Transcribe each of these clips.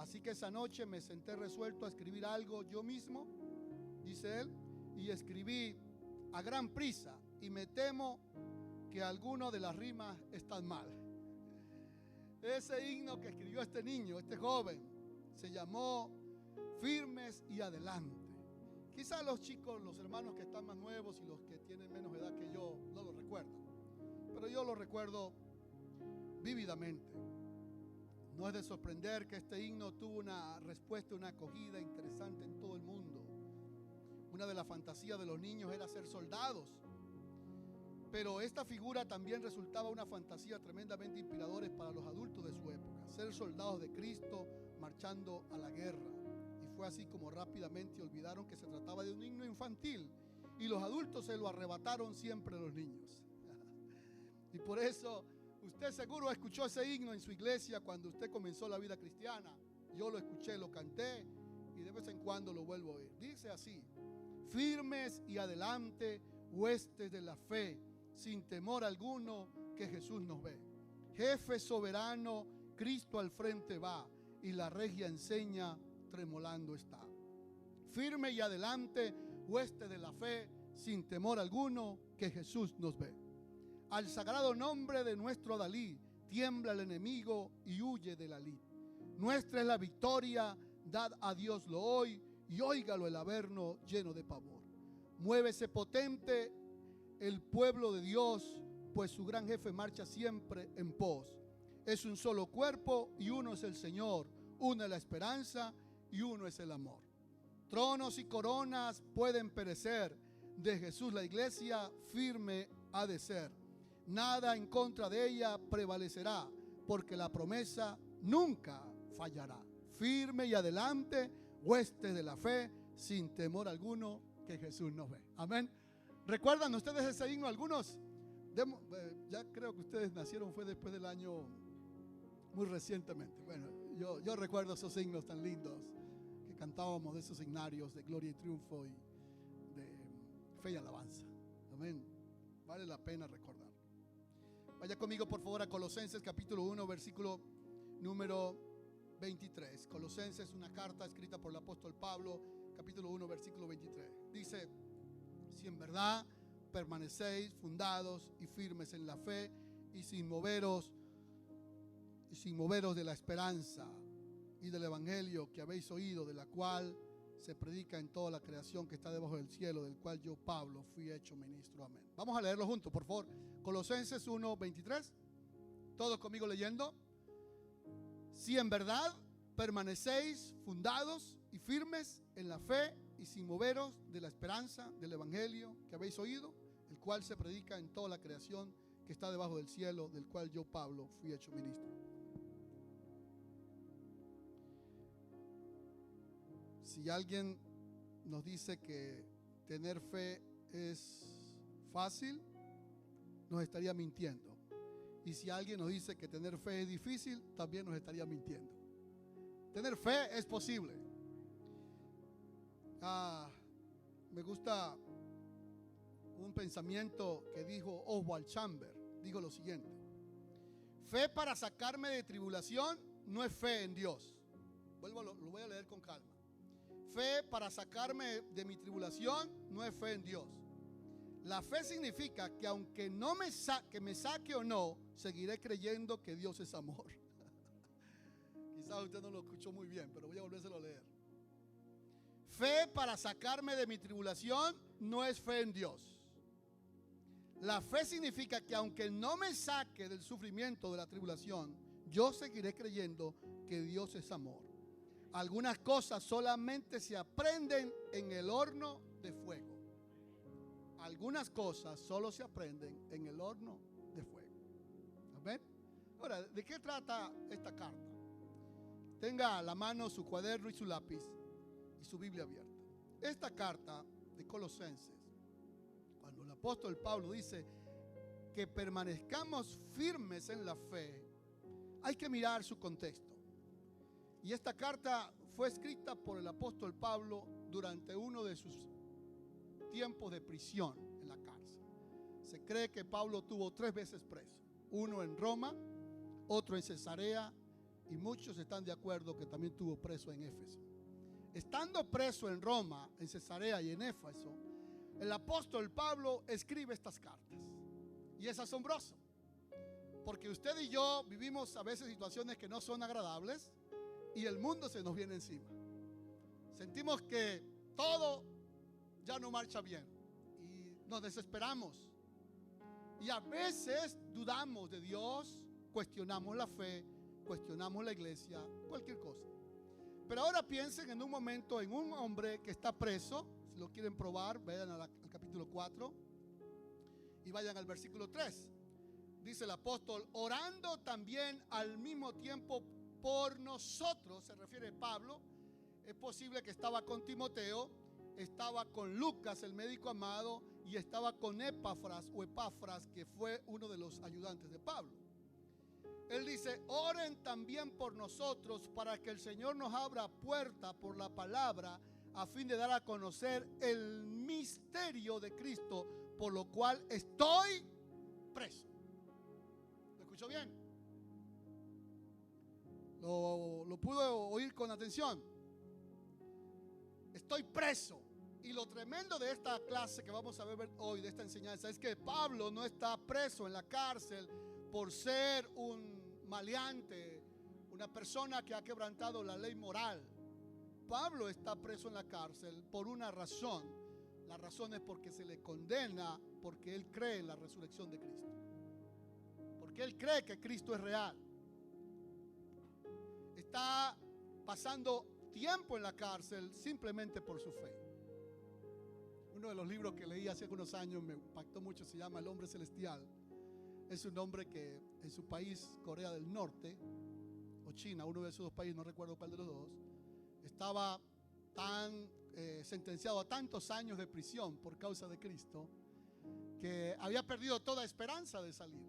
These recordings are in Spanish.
Así que esa noche me senté resuelto a escribir algo yo mismo, dice él, y escribí a gran prisa, y me temo que algunas de las rimas están mal. Ese himno que escribió este niño, este joven, se llamó Firmes y Adelante. Quizás los chicos, los hermanos que están más nuevos y los que tienen menos edad que yo no lo recuerdan, pero yo lo recuerdo vívidamente. No es de sorprender que este himno tuvo una respuesta, una acogida interesante en todo el mundo. Una de las fantasías de los niños era ser soldados, pero esta figura también resultaba una fantasía tremendamente inspiradora para los adultos de su época, ser soldados de Cristo marchando a la guerra. Y fue así como rápidamente olvidaron que se trataba de un himno infantil y los adultos se lo arrebataron siempre a los niños. Y por eso usted seguro escuchó ese himno en su iglesia cuando usted comenzó la vida cristiana. Yo lo escuché, lo canté y de vez en cuando lo vuelvo a oír. Dice así: firmes y adelante, huestes de la fe, sin temor alguno que Jesús nos ve. Jefe soberano, Cristo al frente va y la regia enseña, tremolando está. Firme y adelante, huestes de la fe, sin temor alguno que Jesús nos ve. Al sagrado nombre de nuestro Dalí, tiembla el enemigo y huye de la lid. Nuestra es la victoria, dad a Dios lo hoy y óigalo el averno lleno de pavor. Muévese potente el pueblo de Dios, pues su gran jefe marcha siempre en pos. Es un solo cuerpo y uno es el Señor, una es la esperanza y uno es el amor. Tronos y coronas pueden perecer, de Jesús la iglesia firme ha de ser. Nada en contra de ella prevalecerá, porque la promesa nunca fallará. Firme y adelante, huestes de la fe, sin temor alguno que Jesús nos ve. Amén. ¿Recuerdan ustedes ese himno? Algunos, ya creo que ustedes nacieron fue después del año, muy recientemente. Bueno, yo recuerdo esos himnos tan lindos que cantábamos, de esos himnarios de gloria y triunfo y de fe y alabanza. Amén. Vale la pena recordar. Vaya conmigo por favor a Colosenses capítulo 1 versículo número 23. Colosenses, una carta escrita por el apóstol Pablo, capítulo 1 versículo 23. Dice: si en verdad permanecéis fundados y firmes en la fe y sin moveros de la esperanza y del evangelio que habéis oído, de la cual se predica en toda la creación que está debajo del cielo, del cual yo, Pablo, fui hecho ministro. Amén. Vamos a leerlo juntos, por favor. Colosenses 1:23. Todos conmigo leyendo. Si en verdad permanecéis fundados y firmes en la fe y sin moveros de la esperanza del evangelio que habéis oído, el cual se predica en toda la creación que está debajo del cielo, del cual yo, Pablo, fui hecho ministro. Si alguien nos dice que tener fe es fácil, nos estaría mintiendo. Y si alguien nos dice que tener fe es difícil, también nos estaría mintiendo. Tener fe es posible. Me gusta un pensamiento que dijo Oswald Chambers. Dijo lo siguiente: fe para sacarme de tribulación no es fe en Dios. Lo voy a leer con calma. Fe para sacarme de mi tribulación no es fe en Dios. La fe significa que aunque no me saque o no, seguiré creyendo que Dios es amor. Quizás usted no lo escuchó muy bien, pero voy a volvérselo a leer. Fe para sacarme de mi tribulación no es fe en Dios. La fe significa que aunque no me saque del sufrimiento, de la tribulación, yo seguiré creyendo que Dios es amor. Algunas cosas solamente se aprenden en el horno de fuego. Algunas cosas solo se aprenden en el horno de fuego. ¿Amén? Ahora, ¿de qué trata esta carta? Tenga a la mano su cuaderno y su lápiz y su Biblia abierta. Esta carta de Colosenses, cuando el apóstol Pablo dice que permanezcamos firmes en la fe, hay que mirar su contexto. Y esta carta fue escrita por el apóstol Pablo durante uno de sus tiempos de prisión en la cárcel. Se cree que Pablo tuvo 3 veces preso: uno en Roma, otro en Cesarea y muchos están de acuerdo que también estuvo preso en Éfeso. Estando preso en Roma, en Cesarea y en Éfeso, el apóstol Pablo escribe estas cartas. Y es asombroso, porque usted y yo vivimos a veces situaciones que no son agradables y el mundo se nos viene encima. Sentimos que todo ya no marcha bien y nos desesperamos. Y a veces dudamos de Dios, cuestionamos la fe, cuestionamos la iglesia, cualquier cosa. Pero ahora piensen en un momento en un hombre que está preso. Si lo quieren probar, vayan al capítulo 4 y vayan al versículo 3. Dice el apóstol, orando también al mismo tiempo por nosotros. Se refiere Pablo. Es posible que estaba con Timoteo, estaba con Lucas, el médico amado, y estaba con Epafras, que fue uno de los ayudantes de Pablo. Él dice, oren también por nosotros para que el Señor nos abra puerta por la palabra a fin de dar a conocer el misterio de Cristo, por lo cual estoy preso. ¿Lo escuchó bien? ¿Lo pudo oír con atención? Estoy preso. Y lo tremendo de esta clase que vamos a ver hoy, de esta enseñanza, es que Pablo no está preso en la cárcel por ser un maleante, una persona que ha quebrantado la ley moral. Pablo está preso en la cárcel por una razón. La razón es porque se le condena, porque él cree en la resurrección de Cristo, porque él cree que Cristo es real. Está pasando tiempo en la cárcel simplemente por su fe. Uno de los libros que leí hace algunos años me impactó mucho, se llama El Hombre Celestial. Es un hombre que en su país, Corea del Norte o China, uno de esos dos países, no recuerdo cuál de los dos, estaba tan sentenciado a tantos años de prisión por causa de Cristo que había perdido toda esperanza de salir.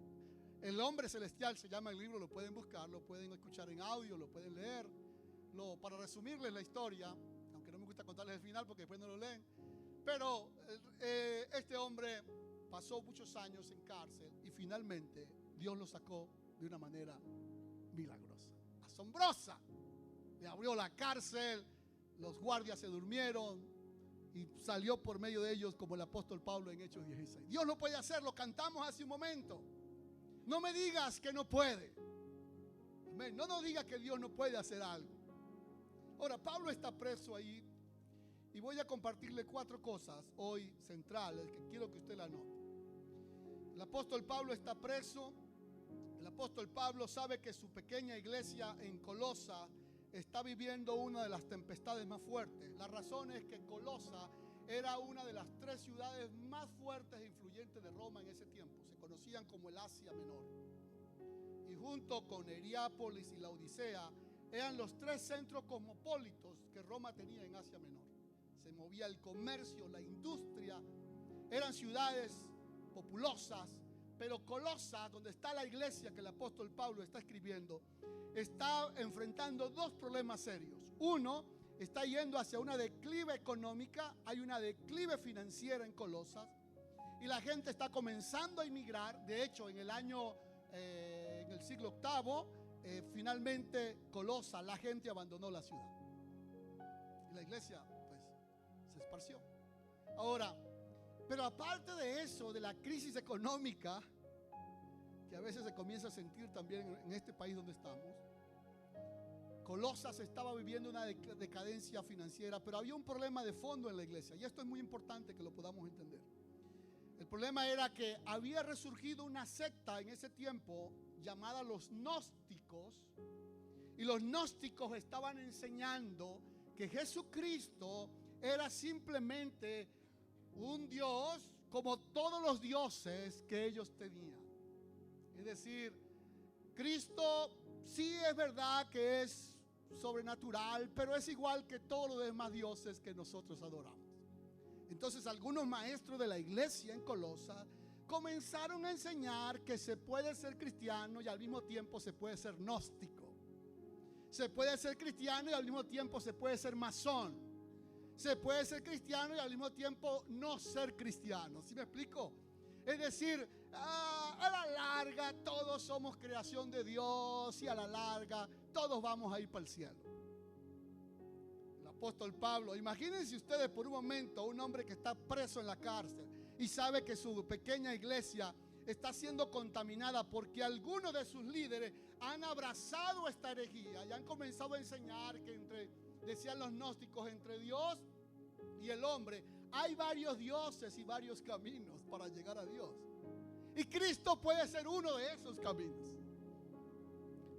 El Hombre Celestial se llama el libro, lo pueden buscar, lo pueden escuchar en audio, lo pueden leer. Para resumirles la historia, aunque no me gusta contarles el final porque después no lo leen, pero este hombre pasó muchos años en cárcel y finalmente Dios lo sacó de una manera milagrosa, asombrosa. Le abrió la cárcel, los guardias se durmieron y salió por medio de ellos como el apóstol Pablo en Hechos 16. Dios lo puede hacer, lo cantamos hace un momento. No me digas que no puede. No nos digas que Dios no puede hacer algo. Ahora, Pablo está preso ahí y voy a compartirle 4 cosas hoy centrales que quiero que usted la anote. El apóstol Pablo está preso. El apóstol Pablo sabe que su pequeña iglesia en Colosa está viviendo una de las tempestades más fuertes. La razón es que Colosa era una de las 3 ciudades más fuertes e influyentes de Roma en ese tiempo. Se conocían como el Asia Menor. Y junto con Hierápolis y la Odisea eran los 3 centros cosmopolitos que Roma tenía en Asia Menor. Se movía el comercio, la industria. Eran ciudades populosas, pero Colosa, donde está la iglesia que el apóstol Pablo está escribiendo, está enfrentando 2 problemas serios. Uno, está yendo hacia una declive económica, hay una declive financiera en Colosas y la gente está comenzando a emigrar. De hecho, en el siglo VIII, finalmente Colosa, la gente abandonó la ciudad y la iglesia pues se esparció. Ahora, pero aparte de eso, de la crisis económica que a veces se comienza a sentir también en este país donde estamos, Colosas estaba viviendo una decadencia financiera, pero había un problema de fondo en la iglesia, y esto es muy importante que lo podamos entender. El problema era que había resurgido una secta en ese tiempo llamada los gnósticos, y los gnósticos estaban enseñando que Jesucristo era simplemente un Dios como todos los dioses que ellos tenían. Es decir, Cristo sí es verdad que es sobrenatural, pero es igual que todos los demás dioses que nosotros adoramos. Entonces algunos maestros de la iglesia en Colosa comenzaron a enseñar que se puede ser cristiano y al mismo tiempo se puede ser gnóstico. Se puede ser cristiano y al mismo tiempo se puede ser masón. Se puede ser cristiano y al mismo tiempo no ser cristiano. ¿Sí me explico? Es decir, a la larga todos somos creación de Dios y a la larga todos vamos a ir para el cielo. El apóstol Pablo, imagínense ustedes por un momento un hombre que está preso en la cárcel y sabe que su pequeña iglesia está siendo contaminada porque algunos de sus líderes han abrazado esta herejía y han comenzado a enseñar que decían los gnósticos, entre Dios y el hombre hay varios dioses y varios caminos para llegar a Dios. Y Cristo puede ser uno de esos caminos.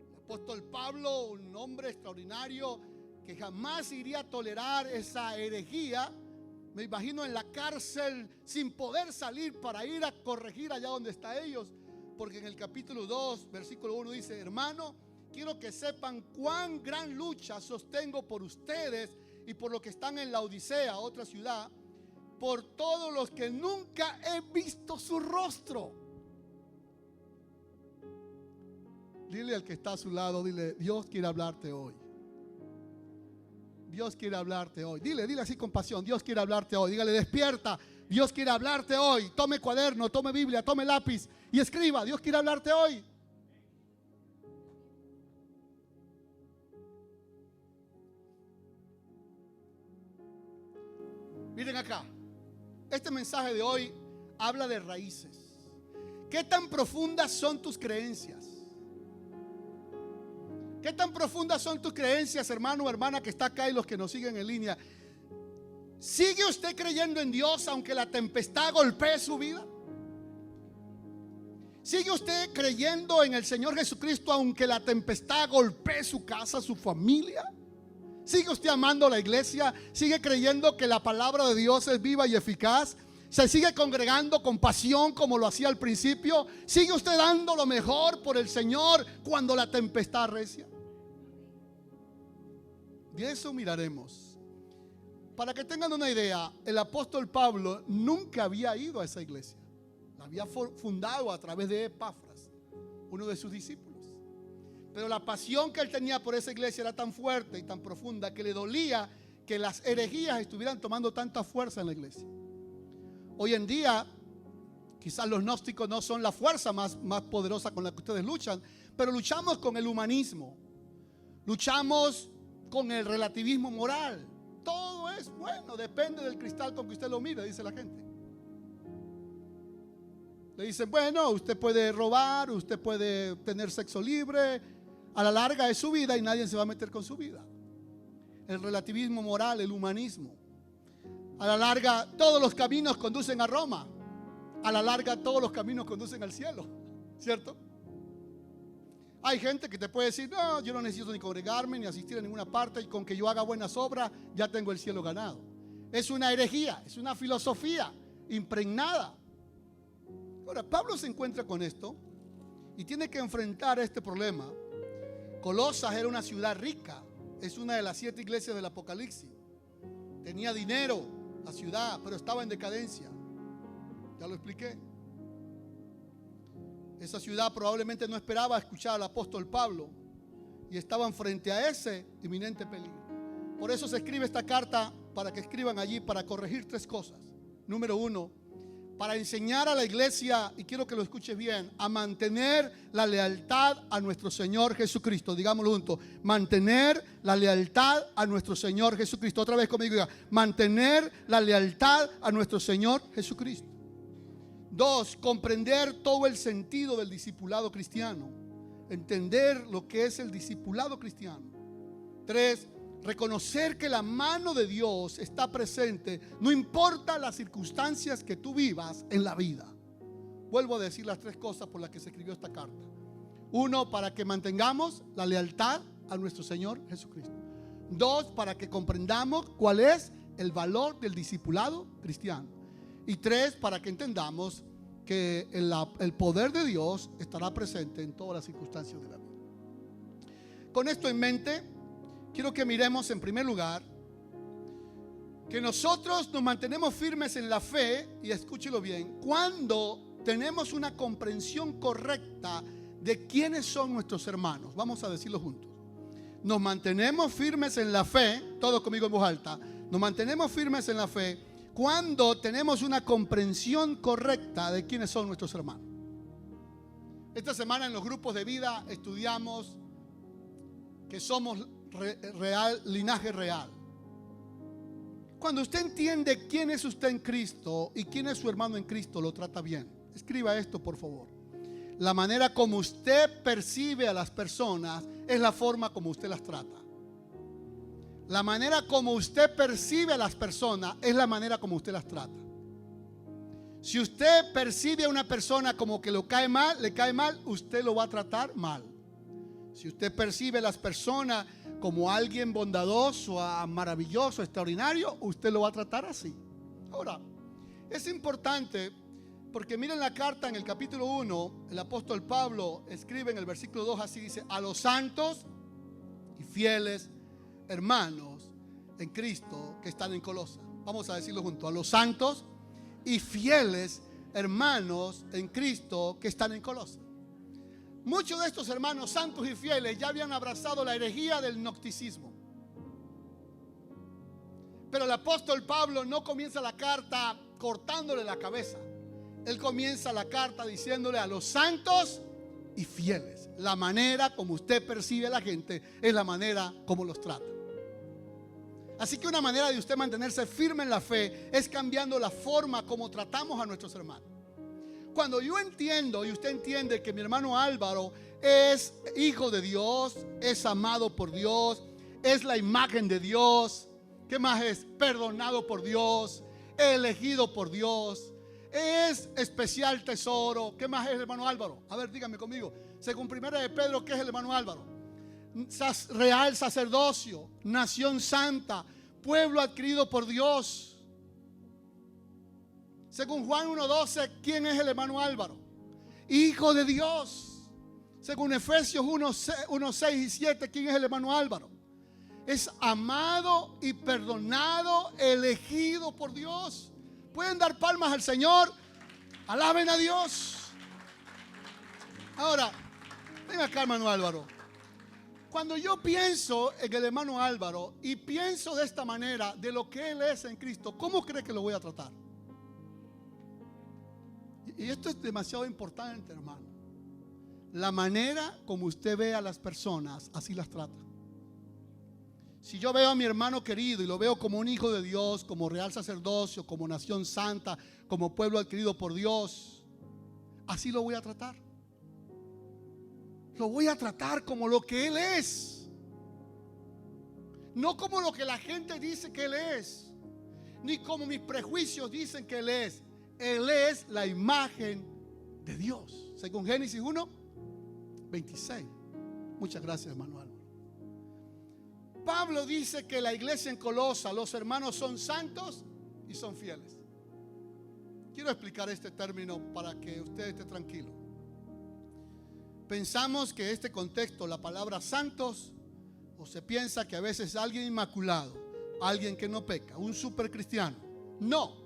El apóstol Pablo, un hombre extraordinario que jamás iría a tolerar esa herejía, me imagino en la cárcel sin poder salir para ir a corregir allá donde están ellos. Porque en el capítulo 2, versículo 1 dice: hermano, quiero que sepan cuán gran lucha sostengo por ustedes y por los que están en la Odisea, otra ciudad, por todos los que nunca he visto su rostro. Dile al que está a su lado, dile: Dios quiere hablarte hoy. Dios quiere hablarte hoy. Dile así con pasión: Dios quiere hablarte hoy. Dígale: despierta, Dios quiere hablarte hoy. Tome cuaderno, tome Biblia, tome lápiz y escriba: Dios quiere hablarte hoy. Miren acá, este mensaje de hoy habla de raíces. ¿Qué tan profundas son tus creencias? ¿Qué tan profundas son tus creencias, hermano o hermana que está acá y los que nos siguen en línea? ¿Sigue usted creyendo en Dios aunque la tempestad golpee su vida? ¿Sigue usted creyendo en el Señor Jesucristo aunque la tempestad golpee su casa, su familia? ¿Sigue usted amando la iglesia? ¿Sigue creyendo que la palabra de Dios es viva y eficaz? ¿Se sigue congregando con pasión como lo hacía al principio? ¿Sigue usted dando lo mejor por el Señor cuando la tempestad arrecia? De eso miraremos. Para que tengan una idea, el apóstol Pablo nunca había ido a esa iglesia. La había fundado a través de Epafras, uno de sus discípulos. Pero la pasión que él tenía por esa iglesia era tan fuerte y tan profunda que le dolía que las herejías estuvieran tomando tanta fuerza en la iglesia. Hoy en día, quizás los gnósticos no son la fuerza más poderosa con la que ustedes luchan, pero luchamos con el humanismo, luchamos con el relativismo moral. Todo es bueno, depende del cristal con que usted lo mire, dice la gente. Le dicen: bueno, usted puede robar, usted puede tener sexo libre, a la larga es su vida y nadie se va a meter con su vida. El relativismo moral, el humanismo. A la larga todos los caminos conducen a Roma. A la larga todos los caminos conducen al cielo, ¿cierto? Hay gente que te puede decir: no, yo no necesito ni congregarme ni asistir a ninguna parte, y con que yo haga buenas obras ya tengo el cielo ganado. Es una herejía, es una filosofía impregnada. Ahora, Pablo se encuentra con esto y tiene que enfrentar este problema. Colosas era una ciudad rica, es una de las 7 iglesias del Apocalipsis. Tenía dinero la ciudad, pero estaba en decadencia. Ya lo expliqué. Esa ciudad probablemente no esperaba escuchar al apóstol Pablo y estaban frente a ese inminente peligro. Por eso se escribe esta carta, para que escriban allí, para corregir 3 cosas. Número 1, para enseñar a la iglesia, y quiero que lo escuches bien, a mantener la lealtad a nuestro Señor Jesucristo. Digámoslo juntos: mantener la lealtad a nuestro Señor Jesucristo. Otra vez conmigo, diga: mantener la lealtad a nuestro Señor Jesucristo. 2, comprender todo el sentido del discipulado cristiano, entender lo que es el discipulado cristiano. 3, reconocer que la mano de Dios está presente, no importa las circunstancias que tú vivas en la vida. Vuelvo a decir las 3 cosas por las que se escribió esta carta. 1, para que mantengamos la lealtad a nuestro Señor Jesucristo. 2, para que comprendamos cuál es el valor del discipulado cristiano. Y 3, para que entendamos que el poder de Dios estará presente en todas las circunstancias de la vida. Con esto en mente, quiero que miremos en primer lugar que nosotros nos mantenemos firmes en la fe, y escúchelo bien, cuando tenemos una comprensión correcta de quiénes son nuestros hermanos. Vamos a decirlo juntos. Nos mantenemos firmes en la fe, todos conmigo en voz alta. Nos mantenemos firmes en la fe cuando tenemos una comprensión correcta de quiénes son nuestros hermanos. Esta semana en los grupos de vida estudiamos que somos linaje real. Cuando usted entiende quién es usted en Cristo y quién es su hermano en Cristo, lo trata bien. Escriba esto, por favor. La manera como usted percibe a las personas es la forma como usted las trata. La manera como usted percibe a las personas es la manera como usted las trata. Si usted percibe a una persona como que le cae mal, usted lo va a tratar mal. Si usted percibe a las personas como alguien bondadoso, maravilloso, extraordinario, usted lo va a tratar así. Ahora, es importante porque miren la carta en el capítulo 1, el apóstol Pablo escribe en el versículo 2 así, dice: a los santos y fieles hermanos en Cristo que están en Colosa. Vamos a decirlo juntos: a los santos y fieles hermanos en Cristo que están en Colosa. Muchos de estos hermanos santos y fieles ya habían abrazado la herejía del gnosticismo. Pero el apóstol Pablo no comienza la carta cortándole la cabeza. Él comienza la carta diciéndole a los santos y fieles. La manera como usted percibe a la gente es la manera como los trata. Así que una manera de usted mantenerse firme en la fe es cambiando la forma como tratamos a nuestros hermanos. Cuando yo entiendo y usted entiende que mi hermano Álvaro es hijo de Dios, es amado por Dios, es la imagen de Dios, ¿qué más es? Perdonado por Dios, elegido por Dios, es especial tesoro. ¿Qué más es el hermano Álvaro? A ver, dígame conmigo. Según Primera de Pedro, ¿qué es el hermano Álvaro? Real sacerdocio, nación santa, pueblo adquirido por Dios. Según Juan 1:12, ¿quién es el hermano Álvaro? Hijo de Dios. Según Efesios 1:6 y 7, ¿quién es el hermano Álvaro? Es amado y perdonado, elegido por Dios. Pueden dar palmas al Señor. Alaben a Dios. Ahora, ven acá, hermano Álvaro. Cuando yo pienso en el hermano Álvaro y pienso de esta manera de lo que él es en Cristo, ¿cómo cree que lo voy a tratar? Y esto es demasiado importante, hermano. La manera como usted ve a las personas, así las trata. Si yo veo a mi hermano querido y lo veo como un hijo de Dios, como real sacerdocio, como nación santa, como pueblo adquirido por Dios, así lo voy a tratar. Lo voy a tratar como lo que Él es, no como lo que la gente dice que Él es, ni como mis prejuicios dicen que Él es. Él es la imagen de Dios, según Génesis 1:26. Muchas gracias, hermano Álvaro. Pablo dice que la iglesia en Colosa, los hermanos son santos y son fieles. Quiero explicar este término para que usted esté tranquilo. Pensamos que este contexto, la palabra santos, o se piensa que a veces alguien inmaculado, alguien que no peca, un super cristiano. No.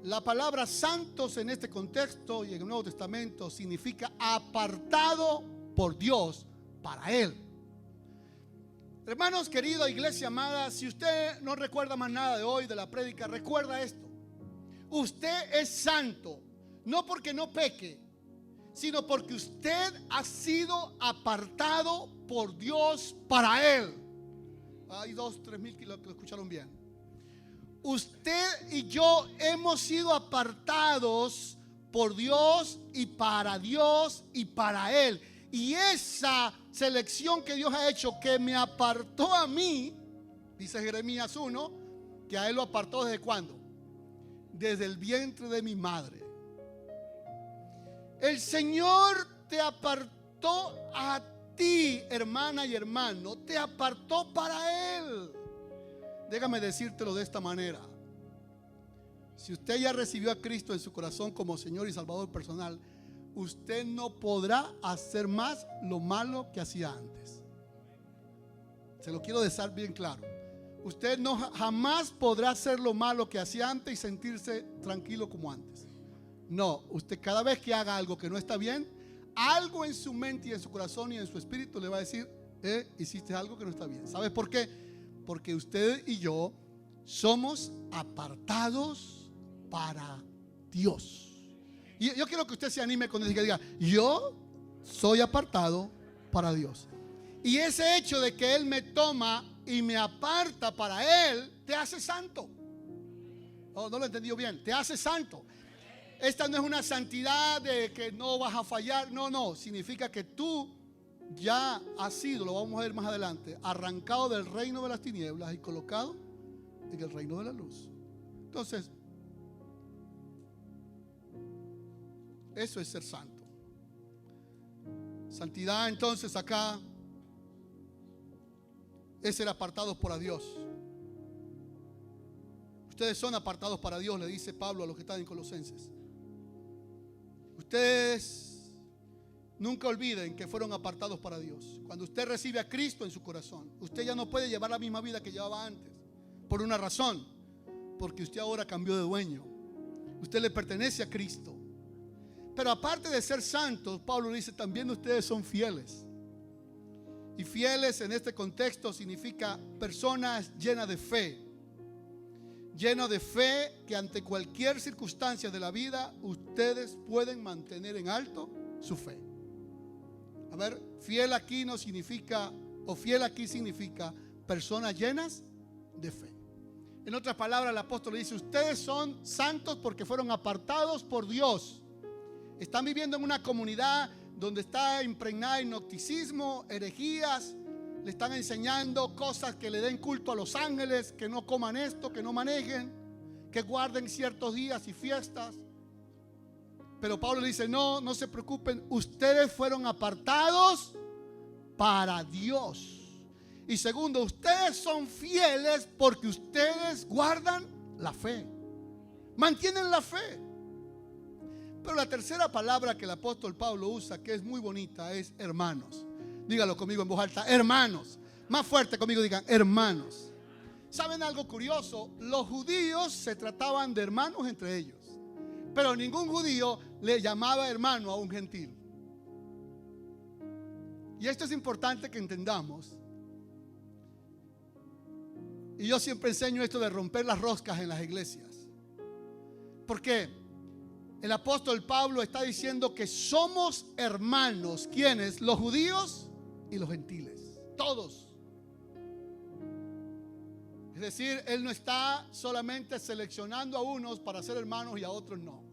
La palabra santos en este contexto y en el Nuevo Testamento significa apartado por Dios para Él. Hermanos queridos, iglesia amada, si usted no recuerda más nada de hoy, de la prédica, recuerda esto: usted es santo, no porque no peque, sino porque usted ha sido apartado por Dios para Él. Hay 2-3 mil que lo escucharon bien. Usted y yo hemos sido apartados por Dios y para Él. Y esa selección que Dios ha hecho, que me apartó a mí, dice Jeremías 1, que a Él lo apartó ¿desde cuándo? Desde el vientre de mi madre. El Señor te apartó a ti, hermana y hermano, te apartó para Él. Déjame decírtelo de esta manera: si usted ya recibió a Cristo en su corazón como Señor y Salvador personal, usted no podrá hacer más lo malo que hacía antes. Se lo quiero dejar bien claro. Usted jamás podrá hacer lo malo que hacía antes y sentirse tranquilo como antes. No, usted cada vez que haga algo que no está bien, algo en su mente y en su corazón y en su espíritu le va a decir: hiciste algo que no está bien. ¿Sabes por qué? Porque usted y yo somos apartados para Dios. Y yo quiero que usted se anime cuando diga, yo soy apartado para Dios. Y ese hecho de que Él me toma y me aparta para Él, te hace santo. Oh, no lo he entendido bien, te hace santo. Esta no es una santidad de que no vas a fallar. No, significa que tú ya has sido, lo vamos a ver más adelante, arrancado del reino de las tinieblas y colocado en el reino de la luz. Entonces, eso es ser santo. Santidad entonces acá es ser apartados por Dios. Ustedes son apartados para Dios, le dice Pablo a los que están en Colosenses. Ustedes nunca olviden que fueron apartados para Dios. Cuando usted recibe a Cristo en su corazón, usted ya no puede llevar la misma vida que llevaba antes. Por una razón, porque usted ahora cambió de dueño. Usted le pertenece a Cristo. Pero aparte de ser santos, Pablo dice, también ustedes son fieles. Y fieles en este contexto significa personas llenas de fe. Llenas de fe que ante cualquier circunstancia de la vida ustedes pueden mantener en alto su fe. A ver, fiel aquí no significa, o fiel aquí significa personas llenas de fe. En otras palabras, el apóstol dice, ustedes son santos porque fueron apartados por Dios. Están viviendo en una comunidad donde está impregnada en gnosticismo, herejías. Le están enseñando cosas que le den culto a los ángeles, que no coman esto, que no manejen, que guarden ciertos días y fiestas. Pero Pablo le dice, no se preocupen, ustedes fueron apartados para Dios. Y segundo, ustedes son fieles porque ustedes guardan la fe, mantienen la fe. Pero la tercera palabra que el apóstol Pablo usa, que es muy bonita, es hermanos. Dígalo conmigo en voz alta, hermanos. Más fuerte conmigo, digan hermanos. ¿Saben algo curioso? Los judíos se trataban de hermanos entre ellos, pero ningún judío le llamaba hermano a un gentil. Y esto es importante que entendamos. Y yo siempre enseño esto de romper las roscas en las iglesias. ¿Por qué? El apóstol Pablo está diciendo que somos hermanos. ¿Quiénes? Los judíos y los gentiles. Todos. Es decir, él no está solamente seleccionando a unos para ser hermanos y a otros no.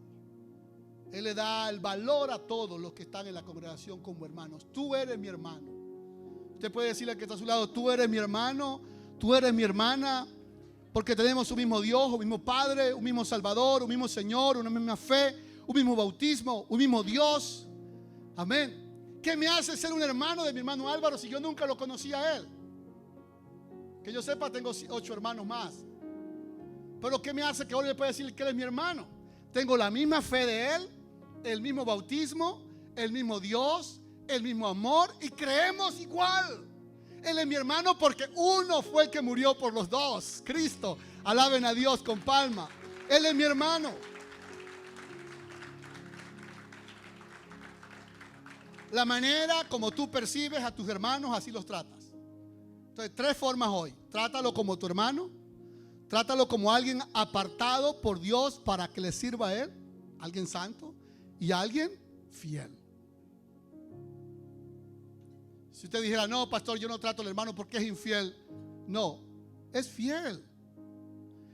Él le da el valor a todos los que están en la congregación como hermanos. Tú eres mi hermano. Usted puede decirle al que está a su lado, tú eres mi hermano, tú eres mi hermana. Porque tenemos un mismo Dios, un mismo Padre, un mismo Salvador, un mismo Señor, una misma fe, un mismo bautismo, un mismo Dios. Amén. ¿Qué me hace ser un hermano de mi hermano Álvaro si yo nunca lo conocí a él? Que yo sepa, tengo 8 hermanos más. Pero ¿qué me hace que hoy le pueda decir que él es mi hermano? Tengo la misma fe de él, el mismo bautismo, el mismo Dios, el mismo amor y creemos igual. Él es mi hermano porque uno fue el que murió por los dos, Cristo. Alaben a Dios con palma. Él es mi hermano. La manera como tú percibes a tus hermanos, así los tratas. Entonces, 3 formas hoy. Trátalo como tu hermano. Trátalo como alguien apartado por Dios para que le sirva a Él. Alguien santo y alguien fiel. Si usted dijera, no, pastor, yo no trato al hermano porque es infiel. No, es fiel.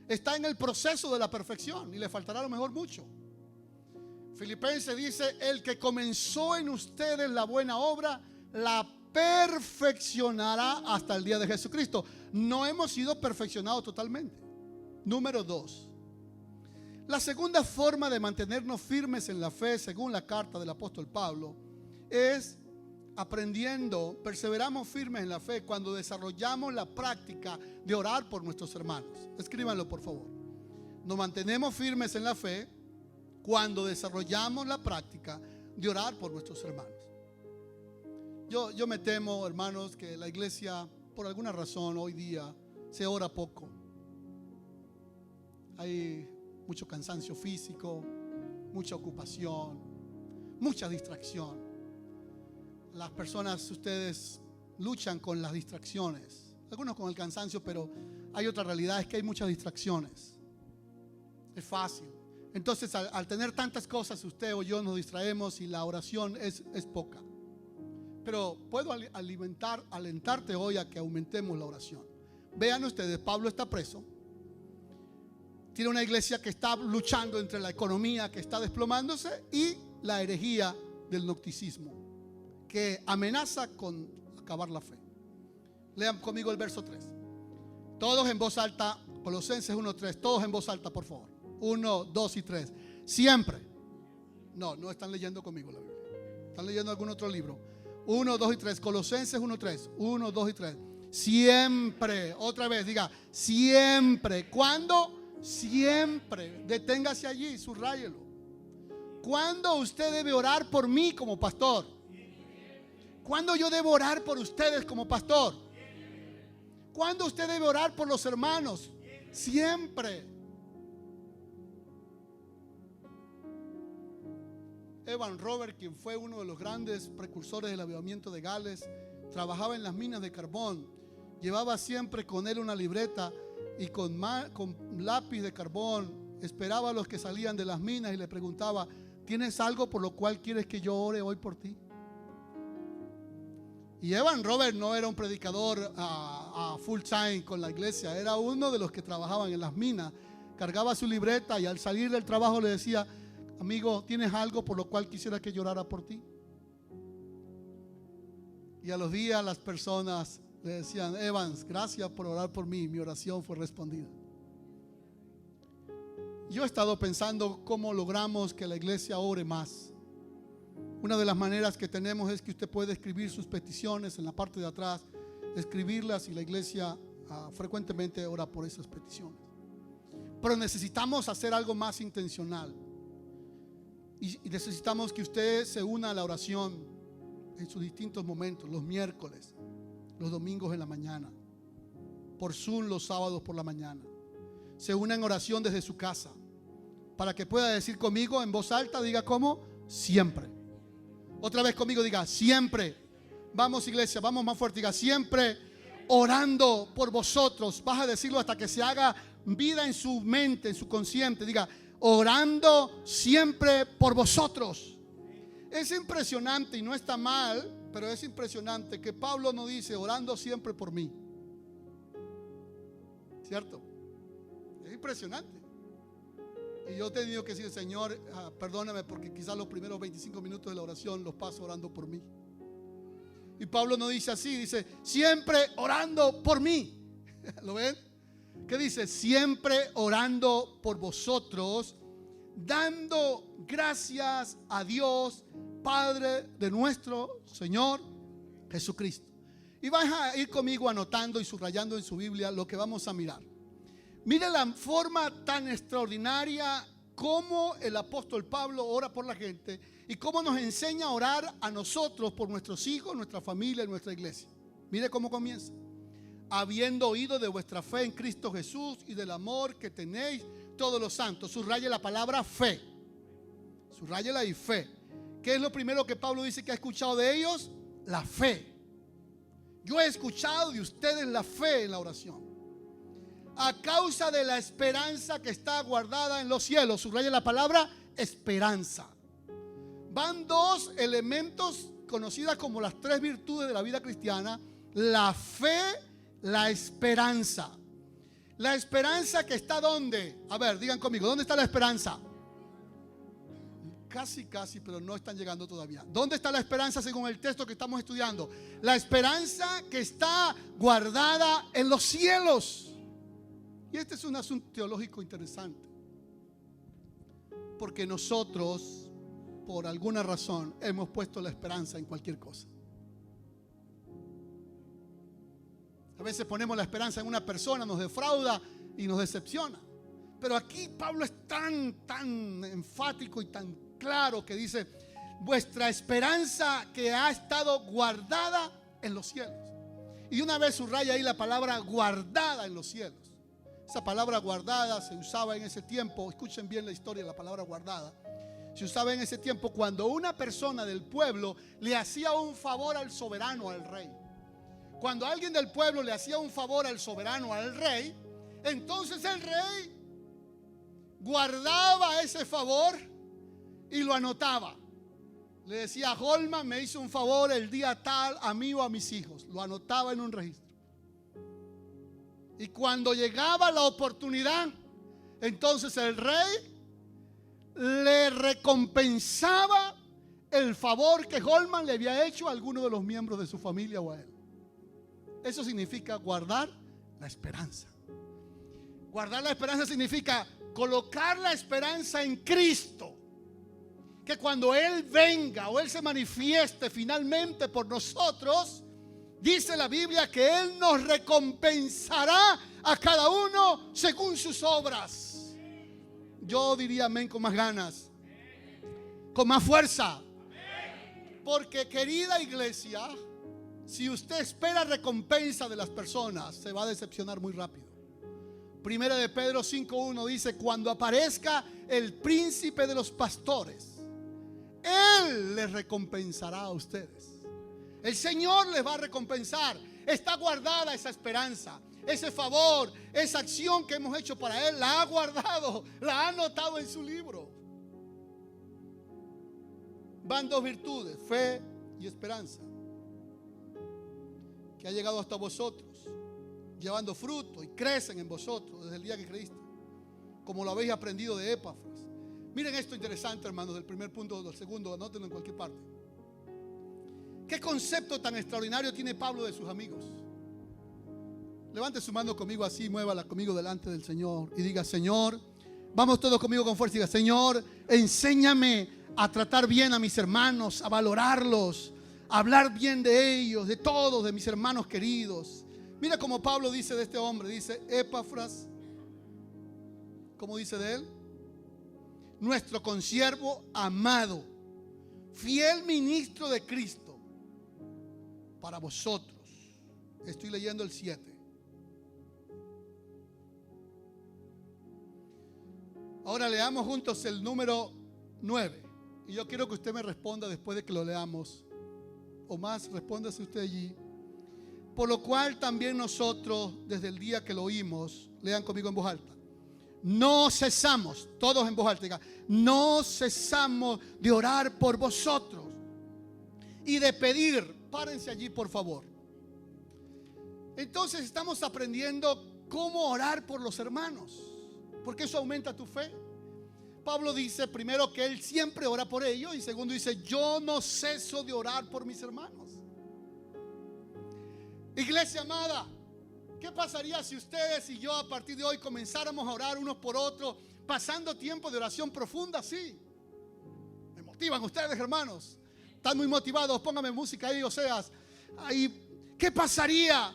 Está en el proceso de la perfección y le faltará a lo mejor mucho. Filipenses dice, el que comenzó en ustedes la buena obra, la perfeccionará hasta el día de Jesucristo. No hemos sido perfeccionados totalmente. Número 2. La segunda forma de mantenernos firmes en la fe, según la carta del apóstol Pablo, es aprendiendo, perseveramos firmes en la fe cuando desarrollamos la práctica de orar por nuestros hermanos. Escríbanlo, por favor. Nos mantenemos firmes en la fe cuando desarrollamos la práctica de orar por nuestros hermanos. Yo me temo, hermanos, que la iglesia, por alguna razón, hoy día se ora poco. Hay mucho cansancio físico, mucha ocupación, mucha distracción. Las personas, ustedes luchan con las distracciones. algunos con el cansancio, pero hay otra realidad, es que hay muchas distracciones. Es fácil. Entonces al tener tantas cosas, usted o yo nos distraemos y la oración es poca. Pero puedo alentarte hoy a que aumentemos la oración. Vean ustedes, Pablo está preso. Tiene una iglesia que está luchando entre la economía que está desplomándose y la herejía del gnosticismo, que amenaza con acabar la fe. Lean conmigo el verso 3. Todos en voz alta, Colosenses 1:3. Todos en voz alta, por favor. 1, 2 y 3. Siempre. No están leyendo conmigo la Biblia. Están leyendo algún otro libro. 1, 2 y 3. Colosenses 1:3. 1, 2 y 3. Siempre. Otra vez, diga, siempre. ¿Cuándo? Siempre. Deténgase allí, subráyelo. ¿Cuándo usted debe orar por mí como pastor? ¿Cuándo yo debo orar por ustedes como pastor? ¿Cuándo usted debe orar por los hermanos? Siempre. Evan Robert, quien fue uno de los grandes precursores del avivamiento de Gales, trabajaba en las minas de carbón. Llevaba siempre con él una libreta y con lápiz de carbón esperaba a los que salían de las minas y le preguntaba: ¿tienes algo por lo cual quieres que yo ore hoy por ti? Y Evan Robert no era un predicador a full time con la iglesia, era uno de los que trabajaban en las minas. Cargaba su libreta y al salir del trabajo le decía: amigo, ¿tienes algo por lo cual quisiera que yo orara por ti? Y a los días las personas le decían: Evans, gracias por orar por mí, mi oración fue respondida. Yo he estado pensando cómo logramos que la iglesia ore más. Una de las maneras que tenemos es que usted puede escribir sus peticiones en la parte de atrás, escribirlas, y la iglesia frecuentemente ora por esas peticiones. Pero necesitamos hacer algo más intencional. Y necesitamos que usted se una a la oración en sus distintos momentos, los miércoles, los domingos en la mañana, por Zoom los sábados por la mañana. Se una en oración desde su casa, para que pueda decir conmigo en voz alta, diga ¿cómo? Siempre. Otra vez conmigo, diga siempre. Vamos, iglesia, vamos más fuerte, diga siempre orando por vosotros. Vas a decirlo hasta que se haga vida en su mente, en su consciente. Diga orando siempre por vosotros. Es impresionante y no está mal, pero es impresionante que Pablo no dice orando siempre por mí. ¿Cierto? Es impresionante. Y yo he tenido que decir: Señor, perdóname, porque quizás los primeros 25 minutos de la oración los paso orando por mí. Y Pablo no dice así, dice siempre orando por mí. ¿Lo ven? ¿Qué dice? Siempre orando por vosotros, dando gracias a Dios, Padre de nuestro Señor Jesucristo. Y vas a ir conmigo anotando y subrayando en su Biblia lo que vamos a mirar. Mire la forma tan extraordinaria como el apóstol Pablo ora por la gente y cómo nos enseña a orar a nosotros por nuestros hijos, nuestra familia y nuestra iglesia. Mire cómo comienza: habiendo oído de vuestra fe en Cristo Jesús y del amor que tenéis todos los santos. Subraye la palabra fe. Subrayela y fe. ¿Qué es lo primero que Pablo dice que ha escuchado de ellos? La fe. Yo he escuchado de ustedes la fe en la oración. A causa de la esperanza que está guardada en los cielos. Subraya la palabra esperanza. Van dos elementos conocidas como las tres virtudes de la vida cristiana: la fe, la esperanza. La esperanza que está ¿dónde? A ver, digan conmigo, ¿dónde está la esperanza? Casi, pero no están llegando todavía. ¿Dónde está la esperanza según el texto que estamos estudiando? La esperanza que está guardada en los cielos. Y este es un asunto teológico interesante, porque nosotros, por alguna razón, hemos puesto la esperanza en cualquier cosa. A veces ponemos la esperanza en una persona, nos defrauda y nos decepciona. Pero aquí Pablo es tan enfático y tan claro que dice: vuestra esperanza que ha estado guardada en los cielos. Y una vez subraya ahí la palabra guardada en los cielos. Esa palabra guardada se usaba en ese tiempo, escuchen bien la historia de la palabra guardada. Se usaba en ese tiempo cuando una persona del pueblo le hacía un favor al soberano, al rey. Cuando alguien del pueblo le hacía un favor al soberano, al rey, entonces el rey guardaba ese favor y lo anotaba. Le decía: Holman me hizo un favor el día tal a mí o a mis hijos. Lo anotaba en un registro. Y cuando llegaba la oportunidad, entonces el rey le recompensaba el favor que Holman le había hecho a alguno de los miembros de su familia o a él. Eso significa guardar la esperanza. Guardar la esperanza significa colocar la esperanza en Cristo. Que cuando Él venga o Él se manifieste finalmente por nosotros, dice la Biblia que Él nos recompensará a cada uno según sus obras. Yo diría amén con más ganas, con más fuerza. Porque, querida iglesia, si usted espera recompensa de las personas, se va a decepcionar muy rápido. Primera de Pedro 5:1 dice: cuando aparezca el príncipe de los pastores, Él les recompensará a ustedes. El Señor les va a recompensar. Está guardada esa esperanza, ese favor, esa acción que hemos hecho para Él. La ha guardado, la ha anotado en su libro. Van dos virtudes: fe y esperanza, que ha llegado hasta vosotros, llevando fruto, y crecen en vosotros desde el día que creíste, como lo habéis aprendido de Epafras. Miren esto interesante, hermanos, del primer punto, del segundo, anótenlo en cualquier parte. ¿Qué concepto tan extraordinario tiene Pablo de sus amigos? Levante su mano conmigo así, muévala conmigo delante del Señor y diga: Señor, vamos todos conmigo con fuerza y diga: Señor, enséñame a tratar bien a mis hermanos, a valorarlos, a hablar bien de ellos, de todos, de mis hermanos queridos. Mira cómo Pablo dice de este hombre, dice: Epafras, ¿cómo dice de él? Nuestro consiervo amado, fiel ministro de Cristo para vosotros. Estoy leyendo el 7. Ahora leamos juntos el número 9. Y yo quiero que usted me responda después de que lo leamos. O más, respóndase usted allí. Por lo cual también nosotros, desde el día que lo oímos, lean conmigo en voz alta, no cesamos, todos en voz alta, diga, no cesamos de orar por vosotros y de pedir. Párense allí, por favor. Entonces estamos aprendiendo cómo orar por los hermanos, porque eso aumenta tu fe. Pablo dice primero que él siempre ora por ellos, y segundo dice: yo no ceso de orar por mis hermanos. Iglesia amada, ¿qué pasaría si ustedes y yo a partir de hoy comenzáramos a orar unos por otros, pasando tiempo de oración profunda así? Me motivan ustedes, hermanos. Están muy motivados. Póngame música ahí, Oseas. Ahí. ¿Qué pasaría?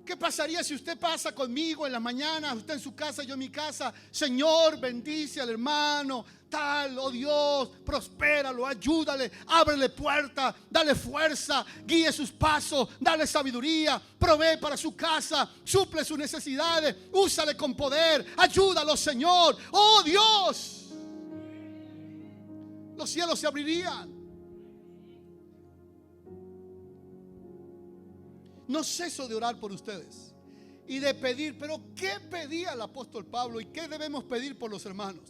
¿Qué pasaría si usted pasa conmigo en las mañanas, usted en su casa, yo en mi casa? Señor, bendice al hermano tal, oh Dios, prospéralo, ayúdale, ábrele puerta, dale fuerza, guíe sus pasos, dale sabiduría, provee para su casa, suple sus necesidades, úsale con poder, ayúdalo, Señor. Oh Dios, los cielos se abrirían. No ceso de orar por ustedes y de pedir. Pero ¿qué pedía el apóstol Pablo y qué debemos pedir por los hermanos?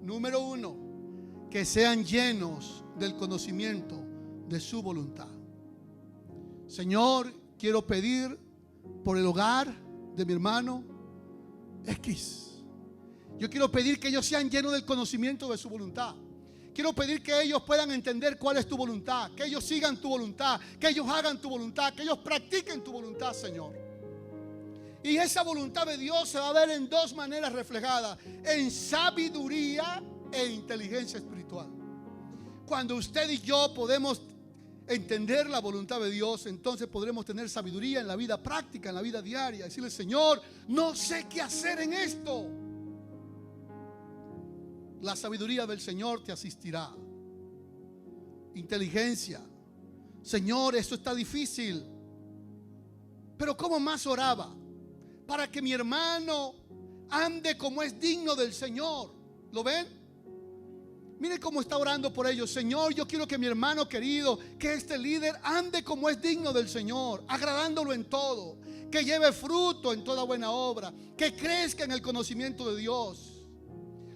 Número 1, que sean llenos del conocimiento de su voluntad. Señor, quiero pedir por el hogar de mi hermano X. Yo quiero pedir que ellos sean llenos del conocimiento de su voluntad. Quiero pedir que ellos puedan entender cuál es tu voluntad, que ellos sigan tu voluntad, que ellos hagan tu voluntad, que ellos practiquen tu voluntad, Señor. Y esa voluntad de Dios se va a ver en dos maneras reflejadas: en sabiduría e inteligencia espiritual. Cuando usted y yo podemos entender la voluntad de Dios, entonces podremos tener sabiduría en la vida práctica, en la vida diaria. Decirle: Señor, no sé qué hacer en esto. La sabiduría del Señor te asistirá. Inteligencia: Señor, esto está difícil, pero ¿cómo más oraba? Para que mi hermano ande como es digno del Señor. ¿Lo ven? Mire cómo está orando por ellos. Señor, yo quiero que mi hermano querido, que este líder ande como es digno del Señor, agradándolo en todo, que lleve fruto en toda buena obra, que crezca en el conocimiento de Dios.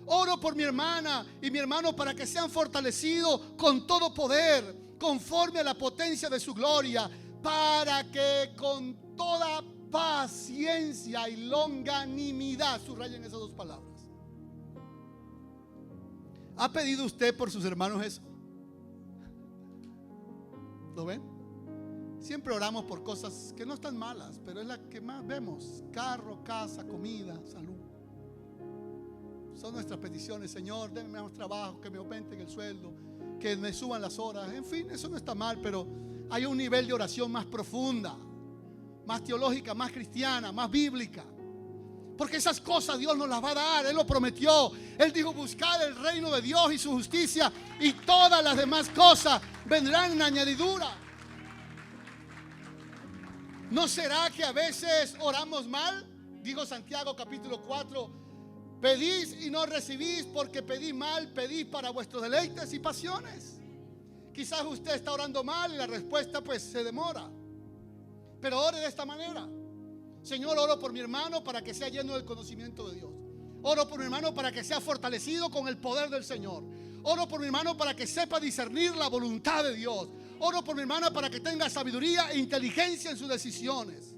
Oro por mi hermana y mi hermano para que sean fortalecidos con todo poder, conforme a la potencia de su gloria, para que con toda paciencia y longanimidad, subrayen esas dos palabras. ¿Ha pedido usted por sus hermanos eso? ¿Lo ven? Siempre oramos por cosas que no están malas, pero es la que más vemos: carro, casa, comida, salud. Son nuestras peticiones. Señor, denme más trabajo, que me aumenten el sueldo, que me suban las horas. En fin, eso no está mal, pero hay un nivel de oración más profunda, más teológica, más cristiana, más bíblica. Porque esas cosas Dios nos las va a dar. Él lo prometió. Él dijo: buscad el reino de Dios y su justicia, y todas las demás cosas vendrán en añadidura. ¿No será que a veces oramos mal? Dijo Santiago capítulo 4: pedís y no recibís, porque pedís mal, pedís para vuestros deleites y pasiones. Quizás usted está orando mal y la respuesta pues se demora. Pero ore de esta manera: Señor, oro por mi hermano para que sea lleno del conocimiento de Dios. Oro por mi hermano para que sea fortalecido con el poder del Señor. Oro por mi hermano para que sepa discernir la voluntad de Dios. Oro por mi hermana para que tenga sabiduría e inteligencia en sus decisiones.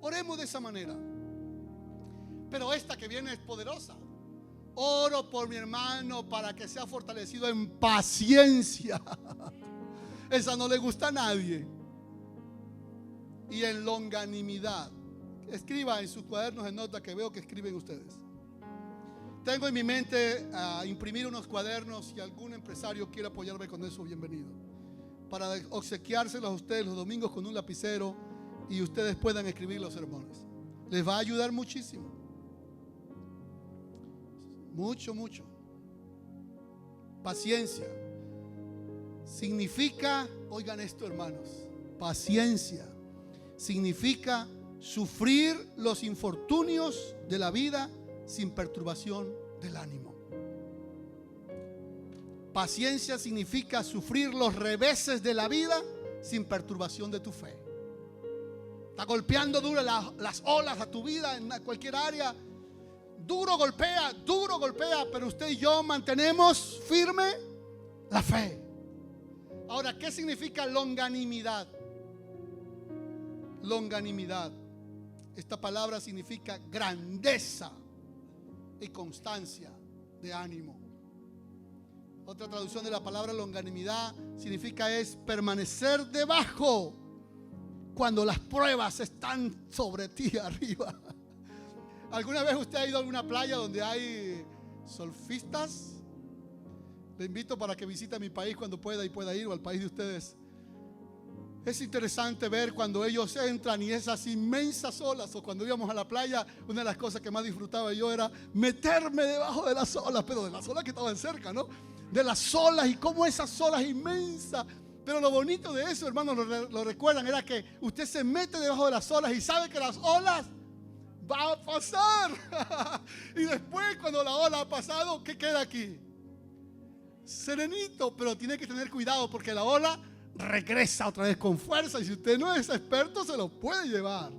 Oremos de esa manera. Pero esta que viene es poderosa. Oro por mi hermano para que sea fortalecido en paciencia. Esa no le gusta a nadie. Y en longanimidad. Escriba en sus cuadernos de notas, que veo que escriben ustedes. Tengo en mi mente a imprimir unos cuadernos. Si algún empresario quiere apoyarme con eso, bienvenido, para obsequiárselos a ustedes los domingos con un lapicero y ustedes puedan escribir los sermones. Les va a ayudar muchísimo. Mucho, mucho. Paciencia significa, oigan esto, hermanos, paciencia significa sufrir los infortunios de la vida sin perturbación del ánimo. Paciencia significa sufrir los reveses de la vida sin perturbación de tu fe. Está golpeando duro las olas a tu vida en cualquier área. Duro golpea, pero usted y yo mantenemos firme la fe. Ahora, ¿qué significa longanimidad? Longanimidad. Esta palabra significa grandeza y constancia de ánimo. Otra traducción de la palabra longanimidad significa es permanecer debajo cuando las pruebas están sobre ti arriba. ¿Alguna vez usted ha ido a alguna playa donde hay surfistas? Le invito para que visite mi país cuando pueda y pueda ir, o al país de ustedes. Es interesante ver cuando ellos entran y esas inmensas olas. O cuando íbamos a la playa, una de las cosas que más disfrutaba yo era meterme debajo de las olas, pero de las olas que estaban cerca, ¿no? De las olas, y cómo esas olas inmensas. Pero lo bonito de eso, hermanos, lo recuerdan, era que usted se mete debajo de las olas y sabe que las olas va a pasar. Y después, cuando la ola ha pasado, ¿qué queda aquí? Serenito. Pero tiene que tener cuidado, porque la ola regresa otra vez con fuerza, y si usted no es experto se lo puede llevar.